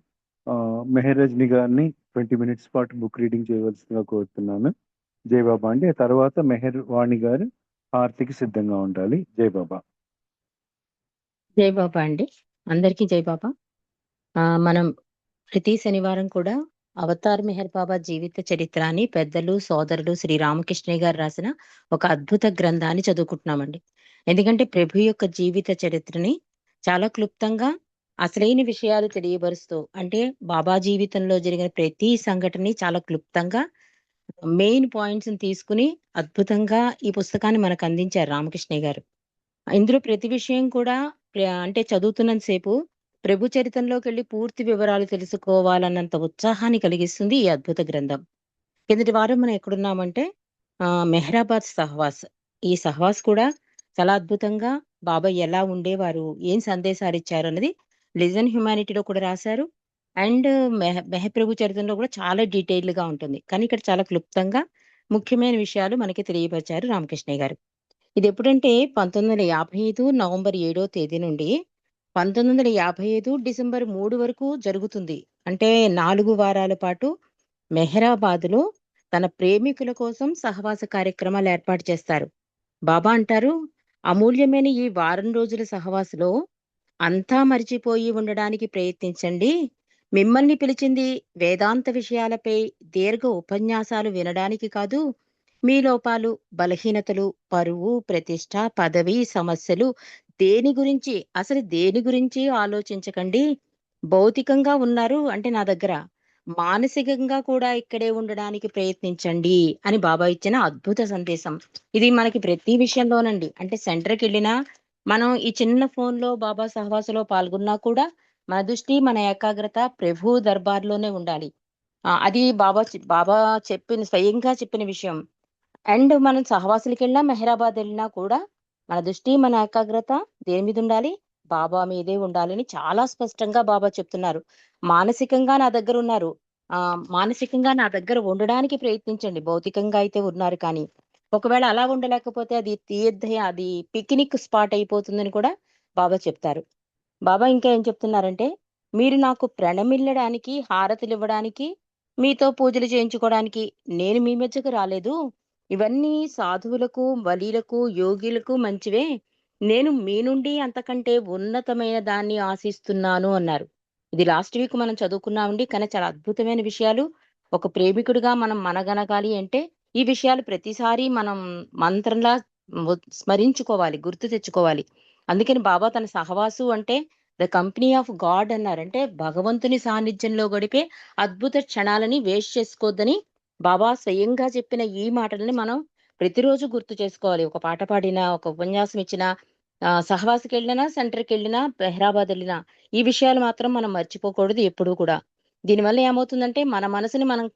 మెహర్ రజని గారిని 20 minutes పాటు బుక్ రీడింగ్ చేయవలసిందిగా కోరుతున్నాను. జై బాబా అండి. ఆ తర్వాత మెహర్ వాణి గారు హారతికి సిద్ధంగా ఉండాలి. జై బాబా. జై బాబా అండి. అందరికీ జై బాబా. మనం ప్రతి శనివారం కూడా అవతార్ మెహర్ బాబా జీవిత చరిత్రాన్ని పెద్దలు సోదరులు శ్రీ రామకృష్ణయ్య గారు రాసిన ఒక అద్భుత గ్రంథాన్ని చదువుకుంటున్నామండి. ఎందుకంటే ప్రభు యొక్క జీవిత చరిత్రని చాలా క్లుప్తంగా అసలైన విషయాలు తెలియబరుస్తూ, అంటే బాబా జీవితంలో జరిగిన ప్రతి సంఘటనని చాలా క్లుప్తంగా మెయిన్ పాయింట్స్ తీసుకుని అద్భుతంగా ఈ పుస్తకాన్ని మనకు అందించారు రామకృష్ణయ్య గారు. ఇందులో ప్రతి విషయం కూడా అంటే చదువుతున్నంత సేపు ప్రభు చరిత్రలోకి వెళ్ళి పూర్తి వివరాలు తెలుసుకోవాలన్నంత ఉత్సాహాన్ని కలిగిస్తుంది ఈ అద్భుత గ్రంథం. కిందటి వారం మనం ఎక్కడున్నామంటే మెహరాబాద్ సహవాస్. ఈ సహవాస్ కూడా చాలా అద్భుతంగా బాబా ఎలా ఉండేవారు, ఏం సందేశాలు ఇచ్చారు అన్నది లిజన్ హ్యుమానిటీలో కూడా రాశారు. అండ్ మెహప్రభు చరిత్రలో కూడా చాలా డీటెయిల్ గా ఉంటుంది. కానీ ఇక్కడ చాలా క్లుప్తంగా ముఖ్యమైన విషయాలు మనకి తెలియపరిచారు రామకృష్ణయ్య గారు. ఇది ఎప్పుడంటే 1955 నవంబర్ 7వ తేదీ నుండి 1955 డిసెంబర్ 3 వరకు జరుగుతుంది. అంటే 4 వారాల పాటు మెహరాబాద్ లో తన ప్రేమికుల కోసం సహవాస కార్యక్రమాలు ఏర్పాటు చేస్తారు. బాబా అంటారు, అమూల్యమైన ఈ వారం రోజుల సహవాసలో అంతా మరిచిపోయి ఉండడానికి ప్రయత్నించండి. మిమ్మల్ని పిలిచింది వేదాంత విషయాలపై దీర్ఘ ఉపన్యాసాలు వినడానికి కాదు. మీ లోపాలు, బలహీనతలు, పరువు, ప్రతిష్ట, పదవి, సమస్యలు అసలు దేని గురించి ఆలోచించకండి. భౌతికంగా ఉన్నారు అంటే నా దగ్గర, మానసికంగా కూడా ఇక్కడే ఉండడానికి ప్రయత్నించండి అని బాబా ఇచ్చిన అద్భుత సందేశం. ఇది మనకి ప్రతి విషయంలోనండి. అంటే సెంటర్కి వెళ్ళినా మనం ఈ చిన్న ఫోన్ లో బాబా సహవాసలో పాల్గొన్నా కూడా మన దృష్టి, మన ఏకాగ్రత ప్రభు దర్బార్లోనే ఉండాలి. అది బాబా స్వయంగా చెప్పిన విషయం. అండ్ మనం సహవాసులకి వెళ్ళినా మెహరాబాద్ వెళ్ళినా కూడా మన దృష్టి, మన ఏకాగ్రత దేని మీద ఉండాలి? బాబా మీదే ఉండాలని చాలా స్పష్టంగా బాబా చెప్తున్నారు. మానసికంగా నా దగ్గర ఉన్నారు, మానసికంగా నా దగ్గర ఉండడానికి ప్రయత్నించండి. భౌతికంగా అయితే ఉన్నారు, కానీ ఒకవేళ అలా ఉండలేకపోతే అది పిక్నిక్ స్పాట్ అయిపోతుందని కూడా బాబా చెప్తారు. బాబా ఇంకా ఏం చెప్తున్నారంటే, మీరు నాకు ప్రణమిల్లడానికి, హారతులు ఇవ్వడానికి, మీతో పూజలు చేయించుకోవడానికి నేను మీ మధ్యకు రాలేదు. ఇవన్నీ సాధువులకు, బలీలకు, యోగిలకు మంచివే. నేను మీ నుండి అంతకంటే ఉన్నతమైన దాన్ని ఆశిస్తున్నాను అన్నారు. ఇది లాస్ట్ వీక్ మనం చదువుకున్నామండి. కానీ చాలా అద్భుతమైన విషయాలు. ఒక ప్రేమికుడిగా మనం మనగనగాలి అంటే ఈ విషయాలు ప్రతిసారి మనం మంత్రంలా స్మరించుకోవాలి, గుర్తు తెచ్చుకోవాలి. అందుకని బాబా తన సహవాసు అంటే ద కంపెనీ ఆఫ్ గాడ్ అన్నారంటే భగవంతుని సాన్నిధ్యంలో గడిపే అద్భుత క్షణాలని వేస్ట్ చేసుకోవద్దని బాబా స్వయంగా చెప్పిన ఈ మాటలని మనం ప్రతిరోజు గుర్తు చేసుకోవాలి. ఒక పాట పాడినా, ఒక ఉపన్యాసం ఇచ్చినా, సహవాసకి వెళ్ళినా, సెంటర్కి వెళ్ళినా, హైదరాబాద్ వెళ్ళినా ఈ విషయాలు మాత్రం మనం మర్చిపోకూడదు ఎప్పుడూ కూడా. దీనివల్ల ఏమవుతుందంటే మన మనసుని మనం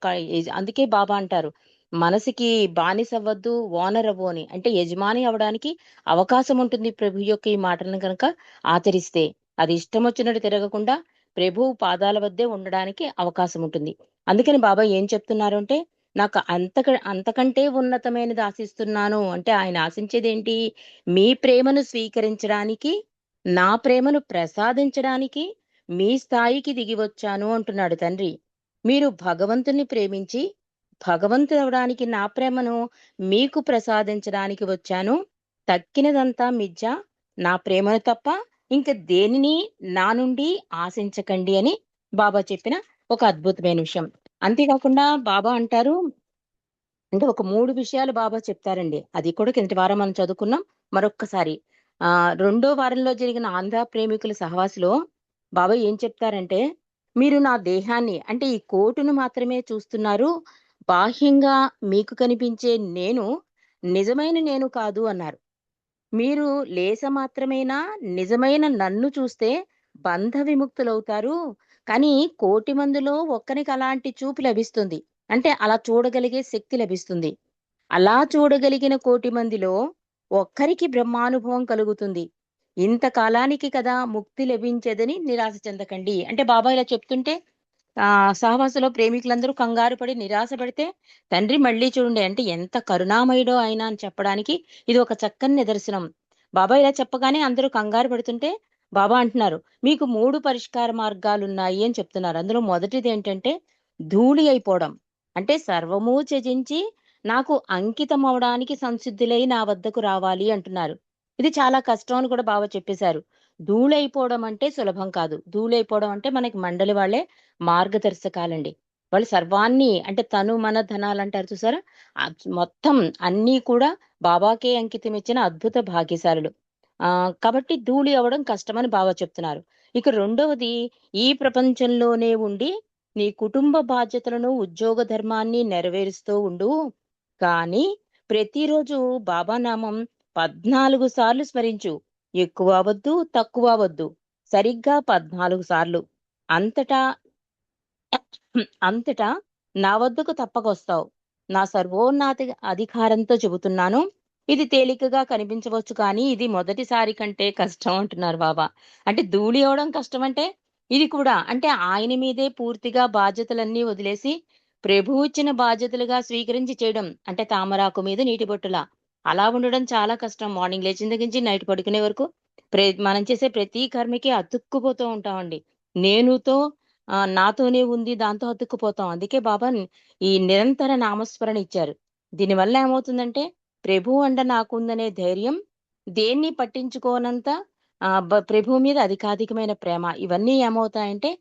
అందుకే బాబా అంటారు, మనసుకి బానిస అవ్వద్దు, ఓనర్ అవ్వు అని. అంటే యజమాని అవ్వడానికి అవకాశం ఉంటుంది ప్రభు యొక్క ఈ మాటలను కనుక ఆచరిస్తే. అది ఇష్టం వచ్చినట్టు తిరగకుండా ప్రభు పాదాల వద్దే ఉండడానికి అవకాశం ఉంటుంది. అందుకని బాబా ఏం చెప్తున్నారు అంటే, నాకు అంతకంటే ఉన్నతమైనది ఆశిస్తున్నాను అంటే ఆయన ఆశించేది ఏంటి? మీ ప్రేమను స్వీకరించడానికి, నా ప్రేమను ప్రసాదించడానికి మీ స్థాయికి దిగి వచ్చాను అంటున్నాడు తండ్రి. మీరు భగవంతుని ప్రేమించి భగవంతుడవడానికి నా ప్రేమను మీకు ప్రసాదించడానికి వచ్చాను. తక్కినదంతా మిథ్య, నా ప్రేమను తప్ప ఇంక దేనిని నా నుండి ఆశించకండి అని బాబా చెప్పిన ఒక అద్భుతమైన విషయం. అంతేకాకుండా బాబా అంటారు, అంటే ఒక 3 విషయాలు బాబా చెప్తారండి. అది కూడా కిందటి వారం మనం చదువుకున్నాం. మరొక్కసారి రెండో వారంలో జరిగిన ఆంధ్ర ప్రేమికుల సహవాసలో బాబా ఏం చెప్తారంటే, మీరు నా దేహాన్ని అంటే ఈ కోటును మాత్రమే చూస్తున్నారు. బాహ్యంగా మీకు కనిపించే నేను నిజమైన నేను కాదు అన్నారు. మీరు లేస మాత్రమేనా నిజమైన నన్ను చూస్తే బంధ విముక్తులవుతారు. కానీ కోటి మందిలో ఒక్కనికి అలాంటి చూపు లభిస్తుంది. అంటే అలా చూడగలిగే శక్తి లభిస్తుంది. అలా చూడగలిగిన కోటి మందిలో ఒక్కరికి బ్రహ్మానుభవం కలుగుతుంది. ఇంతకాలానికి కదా ముక్తి లభించేదని నిరాశ చెందకండి. అంటే బాబా ఇలా చెప్తుంటే సహవాసంలో ప్రేమికులందరూ కంగారు పడి నిరాశ పడితే, తండ్రి మళ్ళీ చూడండి అంటే ఎంత కరుణామయుడో ఆయన అని చెప్పడానికి ఇది ఒక చక్కని నిదర్శనం. బాబా ఇలా చెప్పగానే అందరూ కంగారు పడుతుంటే బాబా అంటున్నారు, మీకు 3 పరిష్కార మార్గాలున్నాయి అని చెప్తున్నారు. అందులో మొదటిది ఏంటంటే ధూళి అయిపోవడం. అంటే సర్వము త్యజించి నాకు అంకితం అవడానికి సంసిద్ధులై నా వద్దకు రావాలి అంటున్నారు. ఇది చాలా కష్టం అని కూడా బాబా చెప్పేశారు. ధూళైపోవడం అంటే సులభం కాదు. ధూళైపోవడం అంటే మనకి మండలి వాళ్ళే మార్గదర్శకాలండి. వాళ్ళు సర్వాన్ని అంటే తను మన ధనాలంటారు చూసారా? మొత్తం అన్నీ కూడా బాబాకే అంకితం ఇచ్చిన అద్భుత భాగ్యశాలులు. కాబట్టి ధూళి అవ్వడం కష్టమని బాబా చెప్తున్నారు. ఇక రెండవది, ఈ ప్రపంచంలోనే ఉండి నీ కుటుంబ బాధ్యతలను, ఉద్యోగ ధర్మాన్ని నెరవేరుస్తూ ఉండు. కానీ ప్రతిరోజు బాబా నామం 14 సార్లు స్మరించు. ఎక్కువ అవద్దు, తక్కువ అవద్దు. సరిగ్గా 14 సార్లు. అంతటా అంతటా నా వద్దకు తప్పకొస్తావు. నా సర్వోన్నత అధికారంతో చెబుతున్నాను. ఇది తేలికగా కనిపించవచ్చు కానీ ఇది మొదటిసారి కంటే కష్టం అంటున్నారు బాబా. అంటే ధూళి అవడం కష్టం అంటే ఇది కూడా అంటే ఆయన మీదే పూర్తిగా బాధ్యతలన్నీ వదిలేసి ప్రభువు ఇచ్చిన బాధ్యతలుగా స్వీకరించి చేయడం. అంటే తామరాకు మీద నీటి బొట్టులా అలా ఉండడం చాలా కష్టం. మార్నింగ్ లేచిన దగ్గర నుంచి నైట్ పడుకునే వరకు మనం చేసే ప్రతి కర్మకి అతుక్కుపోతూ ఉంటామండి. నేనుతో నాతోనే ఉంది దాంతో అతుక్కుపోతాం. అందుకే బాబా ఈ నిరంతర నామస్మరణ ఇచ్చారు. దీనివల్ల ఏమవుతుందంటే ప్రభు అండ నాకుందనే ధైర్యం, దేన్ని పట్టించుకోనంత ప్రభువు మీద అధికాధికమైన ప్రేమ, ఇవన్నీ ఏమవుతాయంటే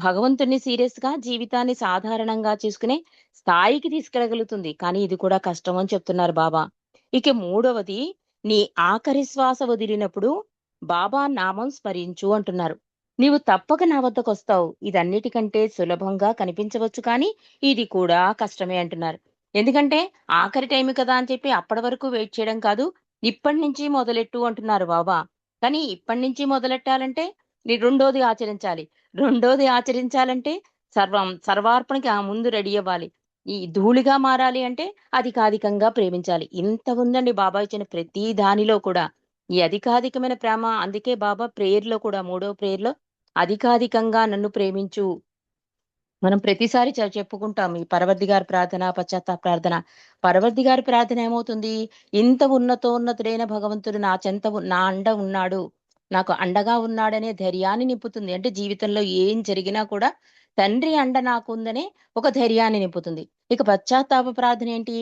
భగవంతుని సీరియస్ గా జీవితాన్ని సాధారణంగా చేసుకునే స్థాయికి తీసుకెళ్ళగలుగుతుంది. కానీ ఇది కూడా కష్టం అని చెప్తున్నారు బాబా. ఇక మూడవది, నీ ఆఖరి శ్వాస వదిలినప్పుడు బాబా నామం స్మరించు అంటున్నారు. నీవు తప్పక నా వద్దకు వస్తావు. ఇదన్నిటికంటే సులభంగా కనిపించవచ్చు కానీ ఇది కూడా కష్టమే అంటున్నారు. ఎందుకంటే ఆఖరి టైం కదా అని చెప్పి అప్పటి వరకు వెయిట్ చేయడం కాదు, ఇప్పటి నుంచి మొదలెట్టు అంటున్నారు బాబా. కానీ ఇప్పటి నుంచి మొదలెట్టాలంటే నీ రెండోది ఆచరించాలి. రెండోది ఆచరించాలంటే సర్వార్పణకి ముందు రెడీ అవ్వాలి. ఈ ధూళిగా మారాలి అంటే అధికాధికంగా ప్రేమించాలి. ఇంత ఉందండి బాబా ఇచ్చిన ప్రతి దానిలో కూడా ఈ అధికాధికమైన ప్రేమ. అందుకే బాబా ప్రేయర్ లో కూడా 3వ ప్రేయర్ లో అధికాధికంగా నన్ను ప్రేమించు. మనం ప్రతిసారి చెప్పుకుంటాం ఈ పరవర్ది గారి ప్రార్థన, పశ్చాత్తాప ప్రార్థన. పరవర్ది గారి ప్రార్థన ఏమవుతుంది? ఇంత ఉన్నతోన్నతుడైన భగవంతుడు నా చెంత నా అండ ఉన్నాడు, నాకు అండగా ఉన్నాడనే ధైర్యాన్ని నింపుతుంది. అంటే జీవితంలో ఏం జరిగినా కూడా తండ్రి అండ నాకు ఉందనే ఒక ధైర్యాన్ని నింపుతుంది. ఇక పశ్చాత్తాప ప్రార్థన ఏంటి?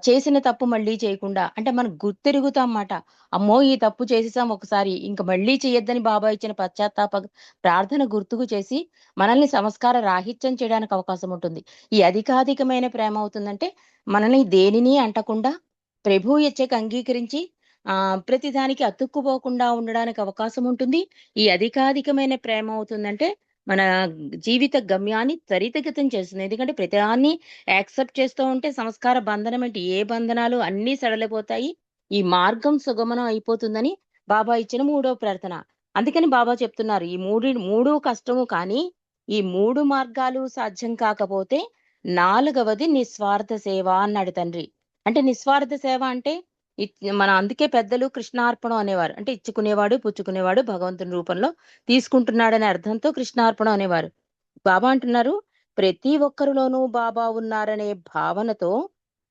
చేసిన తప్పు మళ్ళీ చేయకుండా, అంటే మనం గుర్తెరుగుతాం అన్నమాట. అమ్మో ఈ తప్పు చేసేసాం ఒకసారి, ఇంక మళ్ళీ చేయొద్దని బాబా ఇచ్చిన పశ్చాత్తాప ప్రార్థన గుర్తుకు చేసి మనల్ని సంస్కార రాహిత్యం చేయడానికి అవకాశం ఉంటుంది. ఈ అధికాధికమైన ప్రేమ అవుతుందంటే మనల్ని దేనిని అంటకుండా ప్రభువు ఇచ్చేక అంగీకరించి ప్రతిదానికి అతుక్కుపోకుండా ఉండడానికి అవకాశం ఉంటుంది. ఈ అధికాధికమైన ప్రేమ అవుతుందంటే మన జీవిత గమ్యాన్ని త్వరితగతం చేస్తుంది. ఎందుకంటే ప్రతిదాన్ని యాక్సెప్ట్ చేస్తూ ఉంటే సంస్కార బంధనం అంటే ఏ బంధనాలు అన్నీ సడలిపోతాయి. ఈ మార్గం సుగమనం అయిపోతుందని బాబా ఇచ్చిన మూడో ప్రార్థన. అందుకని బాబా చెప్తున్నారు ఈ మూడు కష్టము, కానీ ఈ 3 మార్గాలు సాధ్యం కాకపోతే 4వది నిస్వార్థ సేవ అన్నాడు తండ్రి. అంటే నిస్వార్థ సేవ అంటే మన అందుకే పెద్దలు కృష్ణార్పణం అనేవారు. అంటే ఇచ్చుకునేవాడు పుచ్చుకునేవాడు భగవంతుని రూపంలో తీసుకుంటున్నాడనే అర్థంతో కృష్ణార్పణం అనేవారు. బాబా అంటున్నారు ప్రతి ఒక్కరిలోనూ బాబా ఉన్నారనే భావనతో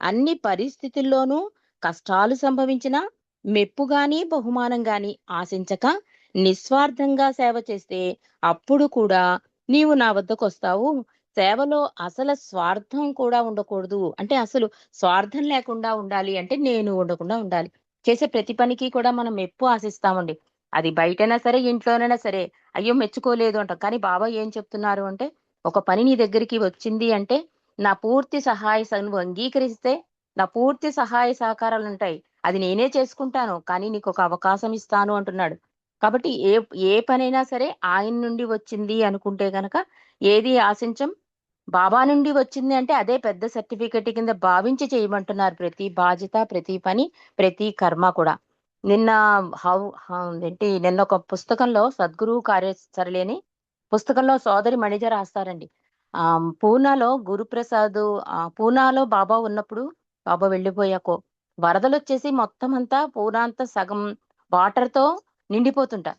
అన్ని పరిస్థితుల్లోనూ కష్టాలు సంభవించినా మెప్పు గాని బహుమానం గాని ఆశించక నిస్వార్థంగా సేవ చేస్తే అప్పుడు కూడా నీవు నా వద్దకు వస్తావు. సేవలో అసలు స్వార్థం కూడా ఉండకూడదు. అంటే అసలు స్వార్థం లేకుండా ఉండాలి అంటే నేను ఉండకుండా ఉండాలి. చేసే ప్రతి పనికి కూడా మనం మెప్పు ఆశిస్తామండి. అది బయటైనా సరే ఇంట్లోనైనా సరే అయ్యో మెచ్చుకోలేదు అంటాం. కానీ బాబా ఏం చెప్తున్నారు అంటే ఒక పని నీ దగ్గరికి వచ్చింది అంటే నా పూర్తి నువ్వు అంగీకరిస్తే నా పూర్తి సహాయ సహకారాలు ఉంటాయి. అది నేనే చేసుకుంటాను, కానీ నీకు ఒక అవకాశం ఇస్తాను అంటున్నాడు. కాబట్టి ఏ పనైనా సరే ఆయన నుండి వచ్చింది అనుకుంటే గనక ఏది ఆశించం. బాబా నుండి వచ్చింది అంటే అదే పెద్ద సర్టిఫికెట్ కింద భావించి చేయమంటున్నారు. ప్రతి బాధ్యత, ప్రతి పని, ప్రతి కర్మ కూడా. నిన్న నిన్న ఒక పుస్తకంలో సద్గురు కార్యసరళి అని పుస్తకంలో సోదరి మణిజ రాస్తారండి. పూనాలో గురుప్రసాద్ పూనాలో బాబా ఉన్నప్పుడు బాబా వెళ్ళిపోయాకో వరదలు వచ్చేసి మొత్తం అంతా పూనా అంతా సగం వాటర్ తో నిండిపోతుంట.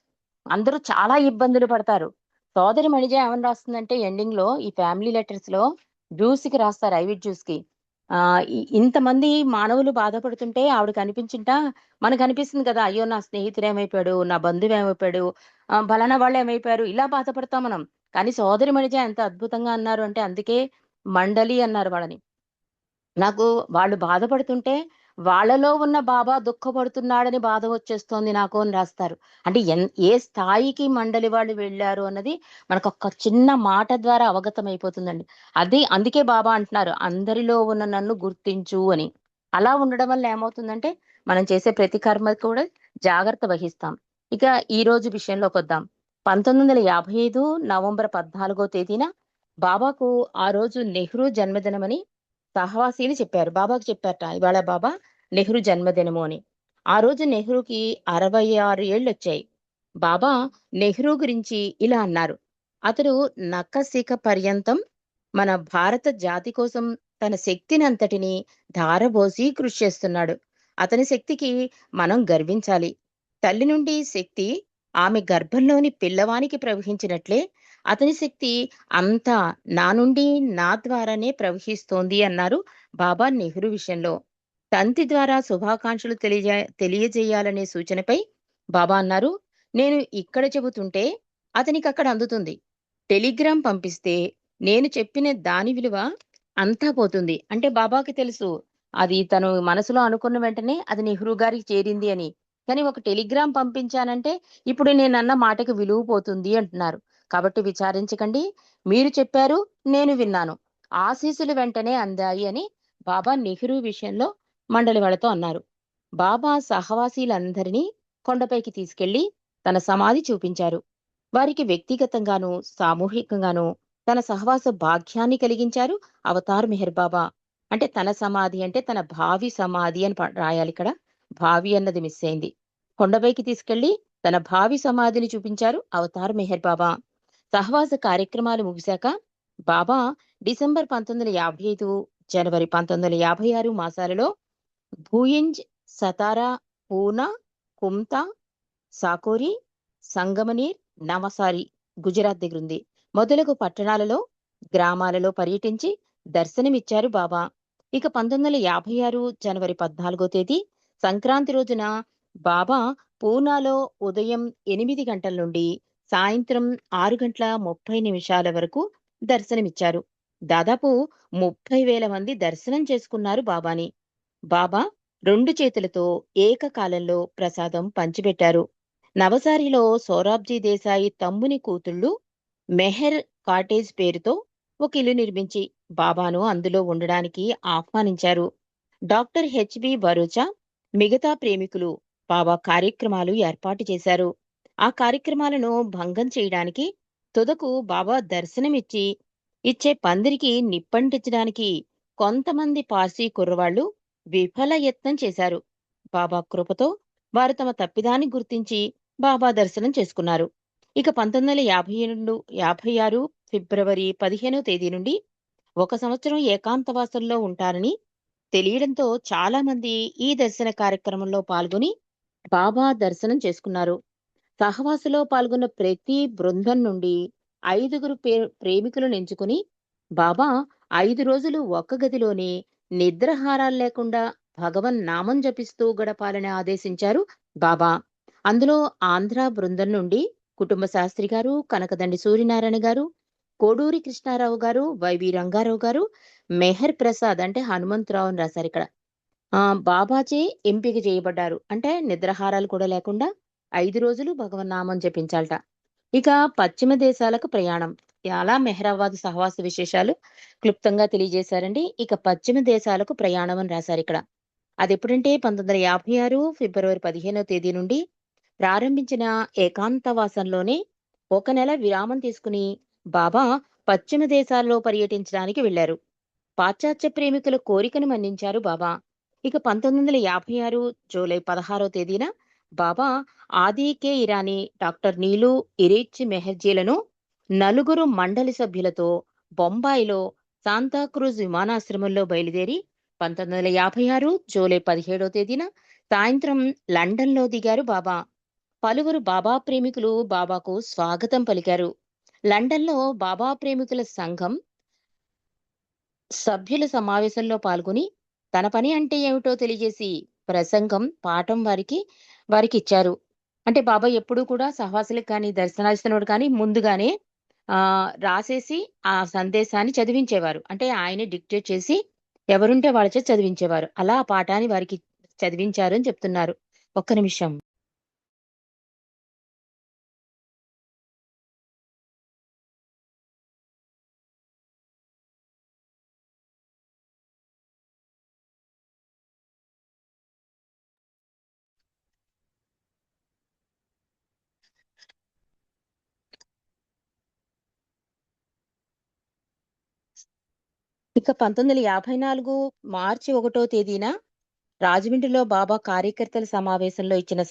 అందరూ చాలా ఇబ్బందులు పడతారు. సోదరి మణిజ ఏమని రాస్తుందంటే ఎండింగ్ లో ఈ ఫ్యామిలీ లెటర్స్ లో జ్యూస్ కి రాస్తారు, ఐవిడ్ జ్యూస్ కి. ఇంతమంది మానవులు బాధపడుతుంటే ఆవిడకి అనిపించింట, మనకు అనిపిస్తుంది కదా అయ్యో నా స్నేహితుడు ఏమైపోయాడు, నా బంధువు ఏమైపోయాడు, బలానా వాళ్ళు ఏమైపోయారు, ఇలా బాధపడతాం మనం. కానీ సోదరి మణిజ ఎంత అద్భుతంగా అన్నారు అంటే అందుకే మండలి అన్నారు వాళ్ళని. నాకు వాళ్ళు బాధపడుతుంటే వాళ్ళలో ఉన్న బాబా దుఃఖపడుతున్నాడని బాధ వచ్చేస్తోంది నాకు అని రాస్తారు. అంటే ఏ స్థాయికి మండలి వాళ్ళు వెళ్ళారు అన్నది మనకు ఒక చిన్న మాట ద్వారా అవగతం అయిపోతుందండి. అందుకే బాబా అంటున్నారు అందరిలో ఉన్న నన్ను గుర్తించు అని. అలా ఉండడం వల్ల ఏమవుతుందంటే మనం చేసే ప్రతి కర్మ కూడా జాగ్రత్త వహిస్తాం. ఇక ఈ రోజు విషయంలోకి వద్దాం. 1955 నవంబర్ 14వ తేదీన బాబాకు ఆ రోజు నెహ్రూ జన్మదినమని సహవాసీలు చెప్పారు. బాబాకు చెప్పారట ఇవాళ బాబా నెహ్రూ జన్మదినము అని. ఆ రోజు నెహ్రూకి 66 ఏళ్ళు వచ్చాయి. బాబా నెహ్రూ గురించి ఇలా అన్నారు, అతడు నఖశిఖ పర్యంతం మన భారత జాతి కోసం తన శక్తిని అంతటిని ధారబోసి కృషి చేస్తున్నాడు. అతని శక్తికి మనం గర్వించాలి. తల్లి నుండి శక్తి ఆమె గర్భంలోని పిల్లవానికి ప్రవహించినట్లే అతని శక్తి అంతా నా నుండి నా ద్వారానే ప్రవహిస్తోంది అన్నారు బాబా నెహ్రూ విషయంలో. తంతి ద్వారా శుభాకాంక్షలు తెలియజేయాలనే సూచనపై బాబా అన్నారు, నేను ఇక్కడ చెబుతుంటే అతనికి అక్కడ అందుతుంది. టెలిగ్రామ్ పంపిస్తే నేను చెప్పిన దాని విలువ అంతా పోతుంది. అంటే బాబాకి తెలుసు అది తను మనసులో అనుకున్న వెంటనే అది నెహ్రూ గారికి చేరింది అని. కానీ ఒక టెలిగ్రామ్ పంపించానంటే ఇప్పుడు నేనన్న మాటకి విలువ పోతుంది అంటున్నారు. కాబట్టి విచారించకండి, మీరు చెప్పారు నేను విన్నాను, ఆశీస్సులు వెంటనే అందాయి అని బాబా నెహ్రూ విషయంలో మండలి వాళ్ళతో అన్నారు. బాబా సహవాసీలందరినీ కొండపైకి తీసుకెళ్లి తన సమాధి చూపించారు. వారికి వ్యక్తిగతంగాను సామూహికంగాను తన సహవాస భాగ్యాన్ని కలిగించారు అవతార్ మెహర్ బాబా. అంటే తన సమాధి అంటే తన భావి సమాధి అని రాయాలి, ఇక్కడ భావి అన్నది మిస్ అయింది. కొండపైకి తీసుకెళ్లి తన భావి సమాధిని చూపించారు అవతార్ మెహర్ బాబా. సహవాస కార్యక్రమాలు ముగిశాక బాబా డిసెంబర్ 1955 జనవరి 1956 మాసాలలో భూయింజ్, సతారా, పూనా, కుమ్తా, సాకోరి, సంగమనీర్, నవసారి గుజరాత్ దగ్గర ఉంది మొదలగు పట్టణాలలో గ్రామాలలో పర్యటించి దర్శనమిచ్చారు బాబా. ఇక 1956 జనవరి 14వ తేదీ సంక్రాంతి రోజున బాబా పూనాలో ఉదయం 8 గంటల నుండి సాయంత్రం 6:30 వరకు దర్శనమిచ్చారు. దాదాపు 30,000 మంది దర్శనం చేసుకున్నారు బాబాని. బాబా 2 చేతులతో ఏకకాలంలో ప్రసాదం పంచిపెట్టారు. నవసారిలో సోరాబ్జీ దేశాయి తమ్ముని కూతుళ్ళు మెహర్ కాటేజ్ పేరుతో ఒక ఇల్లు నిర్మించి బాబాను అందులో ఉండడానికి ఆహ్వానించారు. డాక్టర్ హెచ్బి బరోచా మిగతా ప్రేమికులు బాబా కార్యక్రమాలు ఏర్పాటు చేశారు. ఆ కార్యక్రమాలను భంగం చేయడానికి తుదకు బాబా దర్శనమిచ్చి ఇచ్చే పందిరికి నిప్పంటించడానికి కొంతమంది పార్సీ కుర్రవాళ్లు విఫల యత్నం చేశారు. బాబా కృపతో వారు తమ తప్పిదాన్ని గుర్తించి బాబా దర్శనం చేసుకున్నారు. ఇక 1956 ఫిబ్రవరి 15వ తేదీ నుండి 1 సంవత్సరం ఏకాంతవాసంలో ఉంటారని తెలియడంతో చాలా మంది ఈ దర్శన కార్యక్రమంలో పాల్గొని బాబా దర్శనం చేసుకున్నారు. సహవాసలో పాల్గొన్న ప్రతి బృందం నుండి 5గురు ప్రేమికులను ఎంచుకుని బాబా 5 రోజులు ఒక్క గదిలోనే నిద్రాహారాలు లేకుండా భగవన్ నామం జపిస్తూ గడపాలని ఆదేశించారు బాబా. అందులో ఆంధ్ర బృందం నుండి కుటుంబ శాస్త్రి గారు, కనకదండి సూర్యనారాయణ గారు, కోడూరి కృష్ణారావు గారు, వైవి రంగారావు గారు, మెహర్ ప్రసాద్ అంటే హనుమంతరావు అని రాశారు ఇక్కడ. బాబాచే ఎంపిక చేయబడ్డారు. అంటే నిద్రాహారాలు కూడా లేకుండా 5 రోజులు భగవన్నామం జపించాలట. ఇక పశ్చిమ దేశాలకు ప్రయాణం. అలా మెహరాబాద్ సహవాస విశేషాలు క్లుప్తంగా తెలియజేశారండి. ఇక పశ్చిమ దేశాలకు ప్రయాణం అని రాశారు ఇక్కడ. అది ఎప్పుడంటే 1956 ఫిబ్రవరి 15వ తేదీ నుండి ప్రారంభించిన ఏకాంతవాసంలోనే 1 నెల విరామం తీసుకుని బాబా పశ్చిమ దేశాల్లో పర్యటించడానికి వెళ్లారు. పాశ్చాత్య ప్రేమికుల కోరికను మన్నించారు బాబా. ఇక 1956 జూలై 16వ తేదీన బాబా ఆది కె ఇరానీ, డాక్టర్ నీలు ఇరిచ్ మెహర్జీలను 4 మండలి సభ్యులతో బొంబాయిలో శాంతాక్రూజ్ విమానాశ్రమంలో బయలుదేరి 1956 జూలై 17వ తేదీన సాయంత్రం లండన్లో దిగారు బాబా. పలువురు బాబా ప్రేమికులు బాబాకు స్వాగతం పలికారు. లండన్లో బాబా ప్రేమికుల సంఘం సభ్యుల సమావేశంలో పాల్గొని తన పని అంటే ఏమిటో తెలియజేసి ప్రసంగం పాఠం వారికి ఇచ్చారు. అంటే బాబా ఎప్పుడూ కూడా సహవాసులకు కానీ దర్శనాలిస్తున్నవాడు కానీ ముందుగానే రాసేసి ఆ సందేశాన్ని చదివించేవారు. అంటే ఆయన డిక్టేట్ చేసి ఎవరుంటే వాళ్ళ చేత చదివించేవారు. అలా ఆ పాఠాన్ని వారికి చదివించారు అని చెప్తున్నారు. ఒక్క నిమిషం. ఇక 1954 మార్చి 1వ తేదీన రాజమండ్రిలో బాబా కార్యకర్తల సమావేశంలో ఇచ్చిన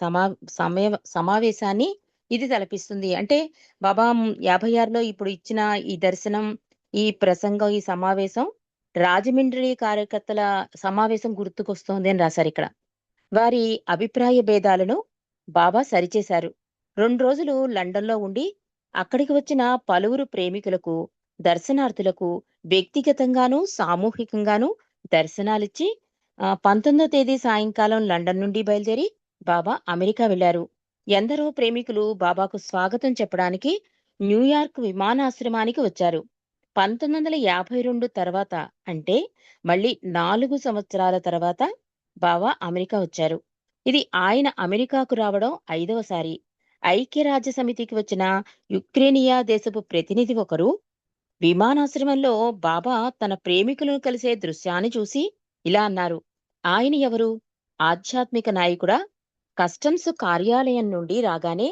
సమావేశాన్ని ఇది తలపిస్తుంది. అంటే బాబా 56లో ఇప్పుడు ఇచ్చిన ఈ దర్శనం, ఈ ప్రసంగం, ఈ సమావేశం రాజమండ్రి కార్యకర్తల సమావేశం గుర్తుకొస్తోంది అని రాశారు ఇక్కడ. వారి అభిప్రాయ భేదాలను బాబా సరిచేశారు. 2 రోజులు లండన్లో ఉండి అక్కడికి వచ్చిన పలువురు ప్రేమికులకు, దర్శనార్థులకు వ్యక్తిగతంగాను సామూహికంగాను దర్శనాలిచ్చి 19వ తేదీ సాయంకాలం లండన్ నుండి బయలుదేరి బాబా అమెరికా వెళ్లారు. ఎందరో ప్రేమికులు బాబాకు స్వాగతం చెప్పడానికి న్యూయార్క్ విమానాశ్రమానికి వచ్చారు. 1952 తర్వాత అంటే మళ్ళీ 4 సంవత్సరాల తర్వాత బాబా అమెరికా వచ్చారు. ఇది ఆయన అమెరికాకు రావడం 5వసారి. ఐక్యరాజ్య సమితికి వచ్చిన యుక్రేనియా దేశపు ప్రతినిధి ఒకరు విమానాశ్రమంలో బాబా తన ప్రేమికులను కలిసే దృశ్యాన్ని చూసి ఇలా అన్నారు. ఆయన ఎవరు? ఆధ్యాత్మిక నాయకుడా? కస్టమ్స్ కార్యాలయం నుండి రాగానే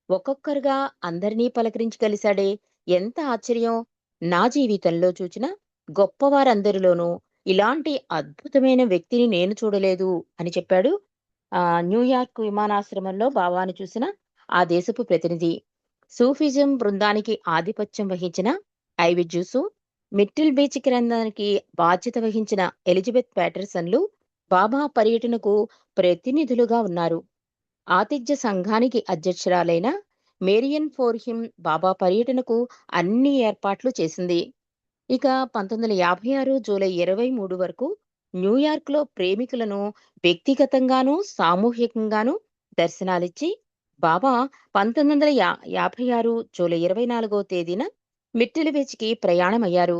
ఒక్కొక్కరుగా అందరినీ పలకరించి కలిశాడే, ఎంత ఆశ్చర్యం! నా జీవితంలో చూచిన గొప్పవారందరిలోనూ ఇలాంటి అద్భుతమైన వ్యక్తిని నేను చూడలేదు అని చెప్పాడు. న్యూయార్క్ విమానాశ్రమంలో బాబాను చూసిన ఆ దేశపు ప్రతినిధి. సూఫిజం బృందానికి ఆధిపత్యం వహించిన ఐవి జ్యూసు, మిట్టిల్ బీచ్ గ్రంథానికి బాధ్యత వహించిన ఎలిజబెత్ ప్యాటర్సన్లు బాబా పర్యటనకు ప్రతినిధులుగా ఉన్నారు. ఆతిథ్య సంఘానికి అధ్యక్షురాలైన మేరియన్ ఫోర్హిమ్ బాబా పర్యటనకు అన్ని ఏర్పాట్లు చేసింది. ఇక 1956 జూలై 23 వరకు న్యూయార్క్లో ప్రేమికులను వ్యక్తిగతంగానూ సామూహికంగానూ దర్శనాలిచ్చి బాబా 1956 జూలై 24వ తేదీన మిట్టిల్ బీచ్కి ప్రయాణమయ్యారు.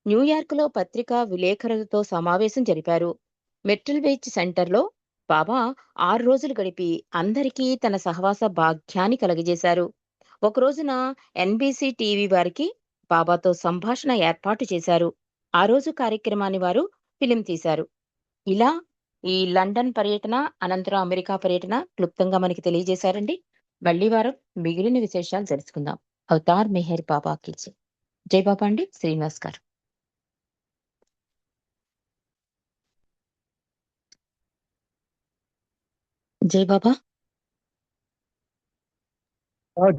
న్యూయార్క్లో పత్రికా విలేకరులతో సమావేశం జరిపారు. మిట్టిల్ బీచ్ సెంటర్లో బాబా 6 రోజులు గడిపి అందరికీ తన సహవాస భాగ్యాన్ని కలగజేశారు. ఒక రోజున ఎన్బీసీ టీవీ వారికి బాబాతో సంభాషణ ఏర్పాటు చేశారు. ఆ రోజు కార్యక్రమాన్ని వారు ఫిలిం తీశారు. ఇలా ఈ లండన్ పర్యటన అనంతరం అమెరికా పర్యటన క్లుప్తంగా మనకి తెలియజేశారండి. మళ్ళీ వారం మిగిలిన విశేషాలు తెలుసుకుందాం. అవతార్ మెహర్ బాబాకి జై. జై బాబా అండి. శ్రీనివాస్ గారు. జై బాబా.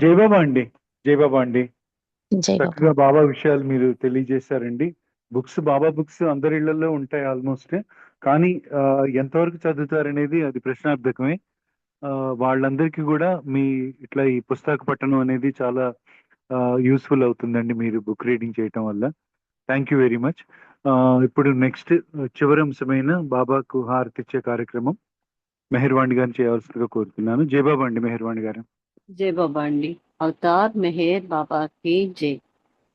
జై బాబా అండి. జై బాబా అండి. జై బాబా. చక్కగా బాబా విషయాలు మీరు తెలియజేశారండి. బాబా బుక్స్ అందరి ఇళ్లలో ఉంటాయి ఆల్మోస్ట్. కానీ ఎంతవరకు చదువుతారనేది అది ప్రశ్నార్థకమే. వాళ్ళందరికీ కూడా మీ ఇట్లా ఈ పుస్తక పఠనం అనేది చాలా యూస్ఫుల్ అవుతుందండి మీరు బుక్ రీడింగ్ చేయటం వల్ల. Thank you very much. ఇప్పుడు నెక్స్ట్ చివరి అంశమైన బాబాకు హారతి ఇచ్చే కార్యక్రమం మెహర్వాణి గారిని చేయవలసిందిగా కోరుతున్నాను. జై బాబా అండి. మెహర్వాణి గారు. जय बाबा अंडी अवतार मेहर बाबा की जय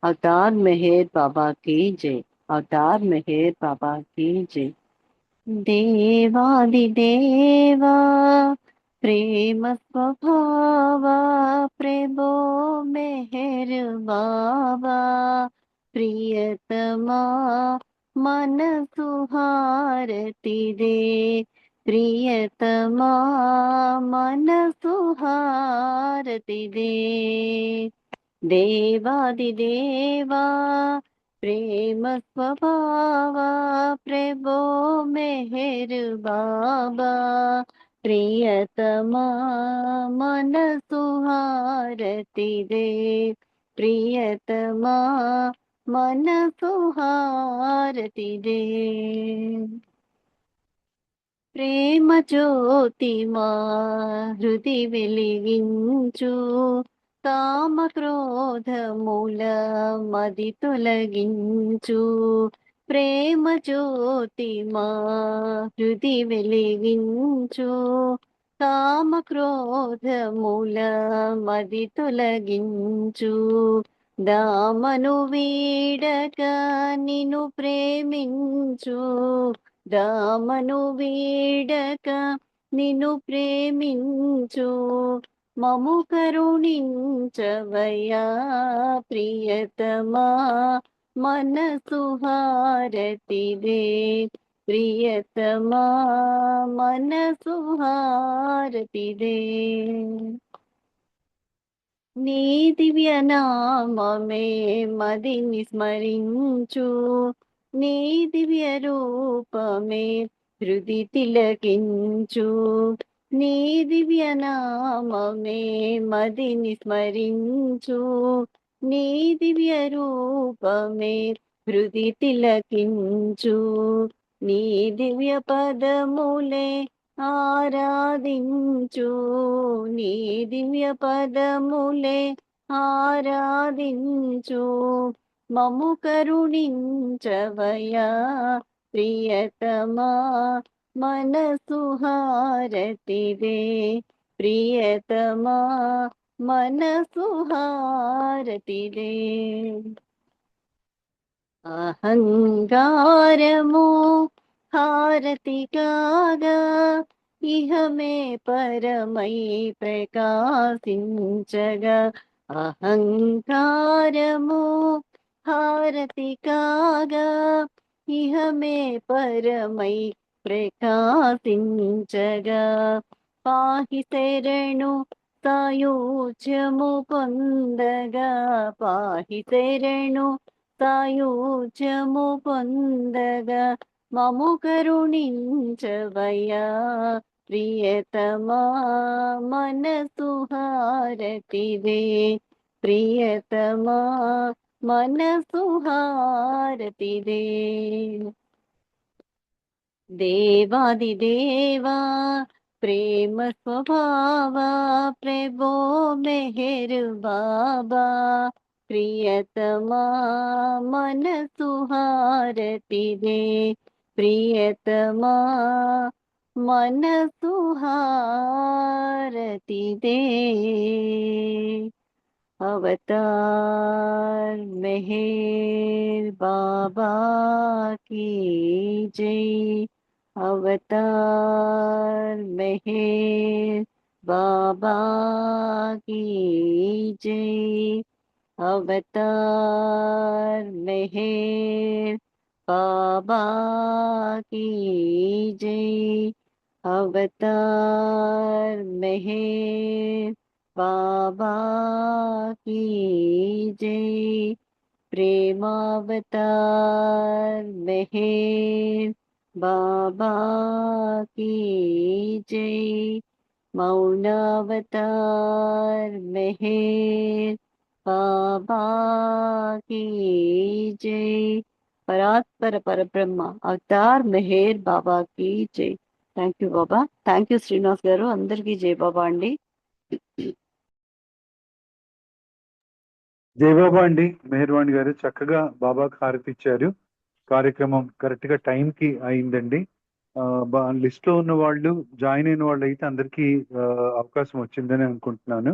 अवतार मेहर बाबा की जय अवतार मेहर बाबा की जय देवादि देवा प्रेम स्वभावा प्रभो मेहर बाबा प्रियतमा मन सुहारती दे प्रियतमा मन सुहारती दे देवादिदेवा प्रेम स्वभावा प्रभो मेहर बाबा प्रियतमा मन सुहारती दे प्रियतमा मन सुहारती दे ప్రేమ జ్యోతి మా హృది వెలిగించు కామ క్రోధముల మది తొలగించు ప్రేమ జ్యోతి మా హృది వెలిగించు కామ క్రోధముల మది తొలగించు దామను వీడక నిన్ను ప్రేమించు దామను వీడక నిన్ను ప్రేమించు మము కరుణించవయ్యా ప్రియతమా మనసు హారతిదే ప్రియతమా మనసు హారతిదే నీ దివ్య నామమే మదిని స్మరించు నీ దివ్య రూపమే హృది తిలకించు నీ దివ్య నామమే మదిని స్మరించు నీ దివ్య రూపమే హృది తిలకించు నీ దివ్య పదములే ఆరాధించు నీ దివ్య పదములే ఆరాధించు మము కరుణించవయ్యా ప్రియతమా మనసు హారతిదే ప్రియతమా మనసు హారతిదే అహంకారము హారతి కాగా ఇహమే పరమై ప్రకాశించగా అహంకారము హారతి కాగా ఇహమే పరమై ప్రకాశించగా పాహి శరణు సాయుజ్యము పొందగా పాహి శరణు సాయుజ్యము పొందగా మము కరుణించవయ్యా ప్రియతమా మనసు హారతిదే ప్రియతమా మనసు హారతిదే దేవాది దేవా ప్రేమ స్వభావా ప్రభో మెహర్ బాబా ప్రియతమా మనసు హారతిదే ప్రియతమా మనసు హారతిదే अवतार मेहर बाबा की जय अवतार मेहर बाबा की जय अवतार मेहर बाबा की जय अवतार मेहर बाबा की जय प्रेमावतार मेहर बाबा की जय मौनावतार मेहर बाबा की जय परात्पर परब्रह्म अवतार मेहर बाबा की जय thank you Baba thank you Srinivas గారు అందరికీ జై బాబా అండి జై బాబా అండి. మెహర్వాణి గారు చక్కగా బాబాకు హారతి ఇచ్చారు. కార్యక్రమం కరెక్ట్ గా టైం కి అయిందండి. లిస్ట్ లో ఉన్న వాళ్ళు జాయిన్ అయిన వాళ్ళు అయితే అందరికీ అవకాశం వచ్చిందని అనుకుంటున్నాను.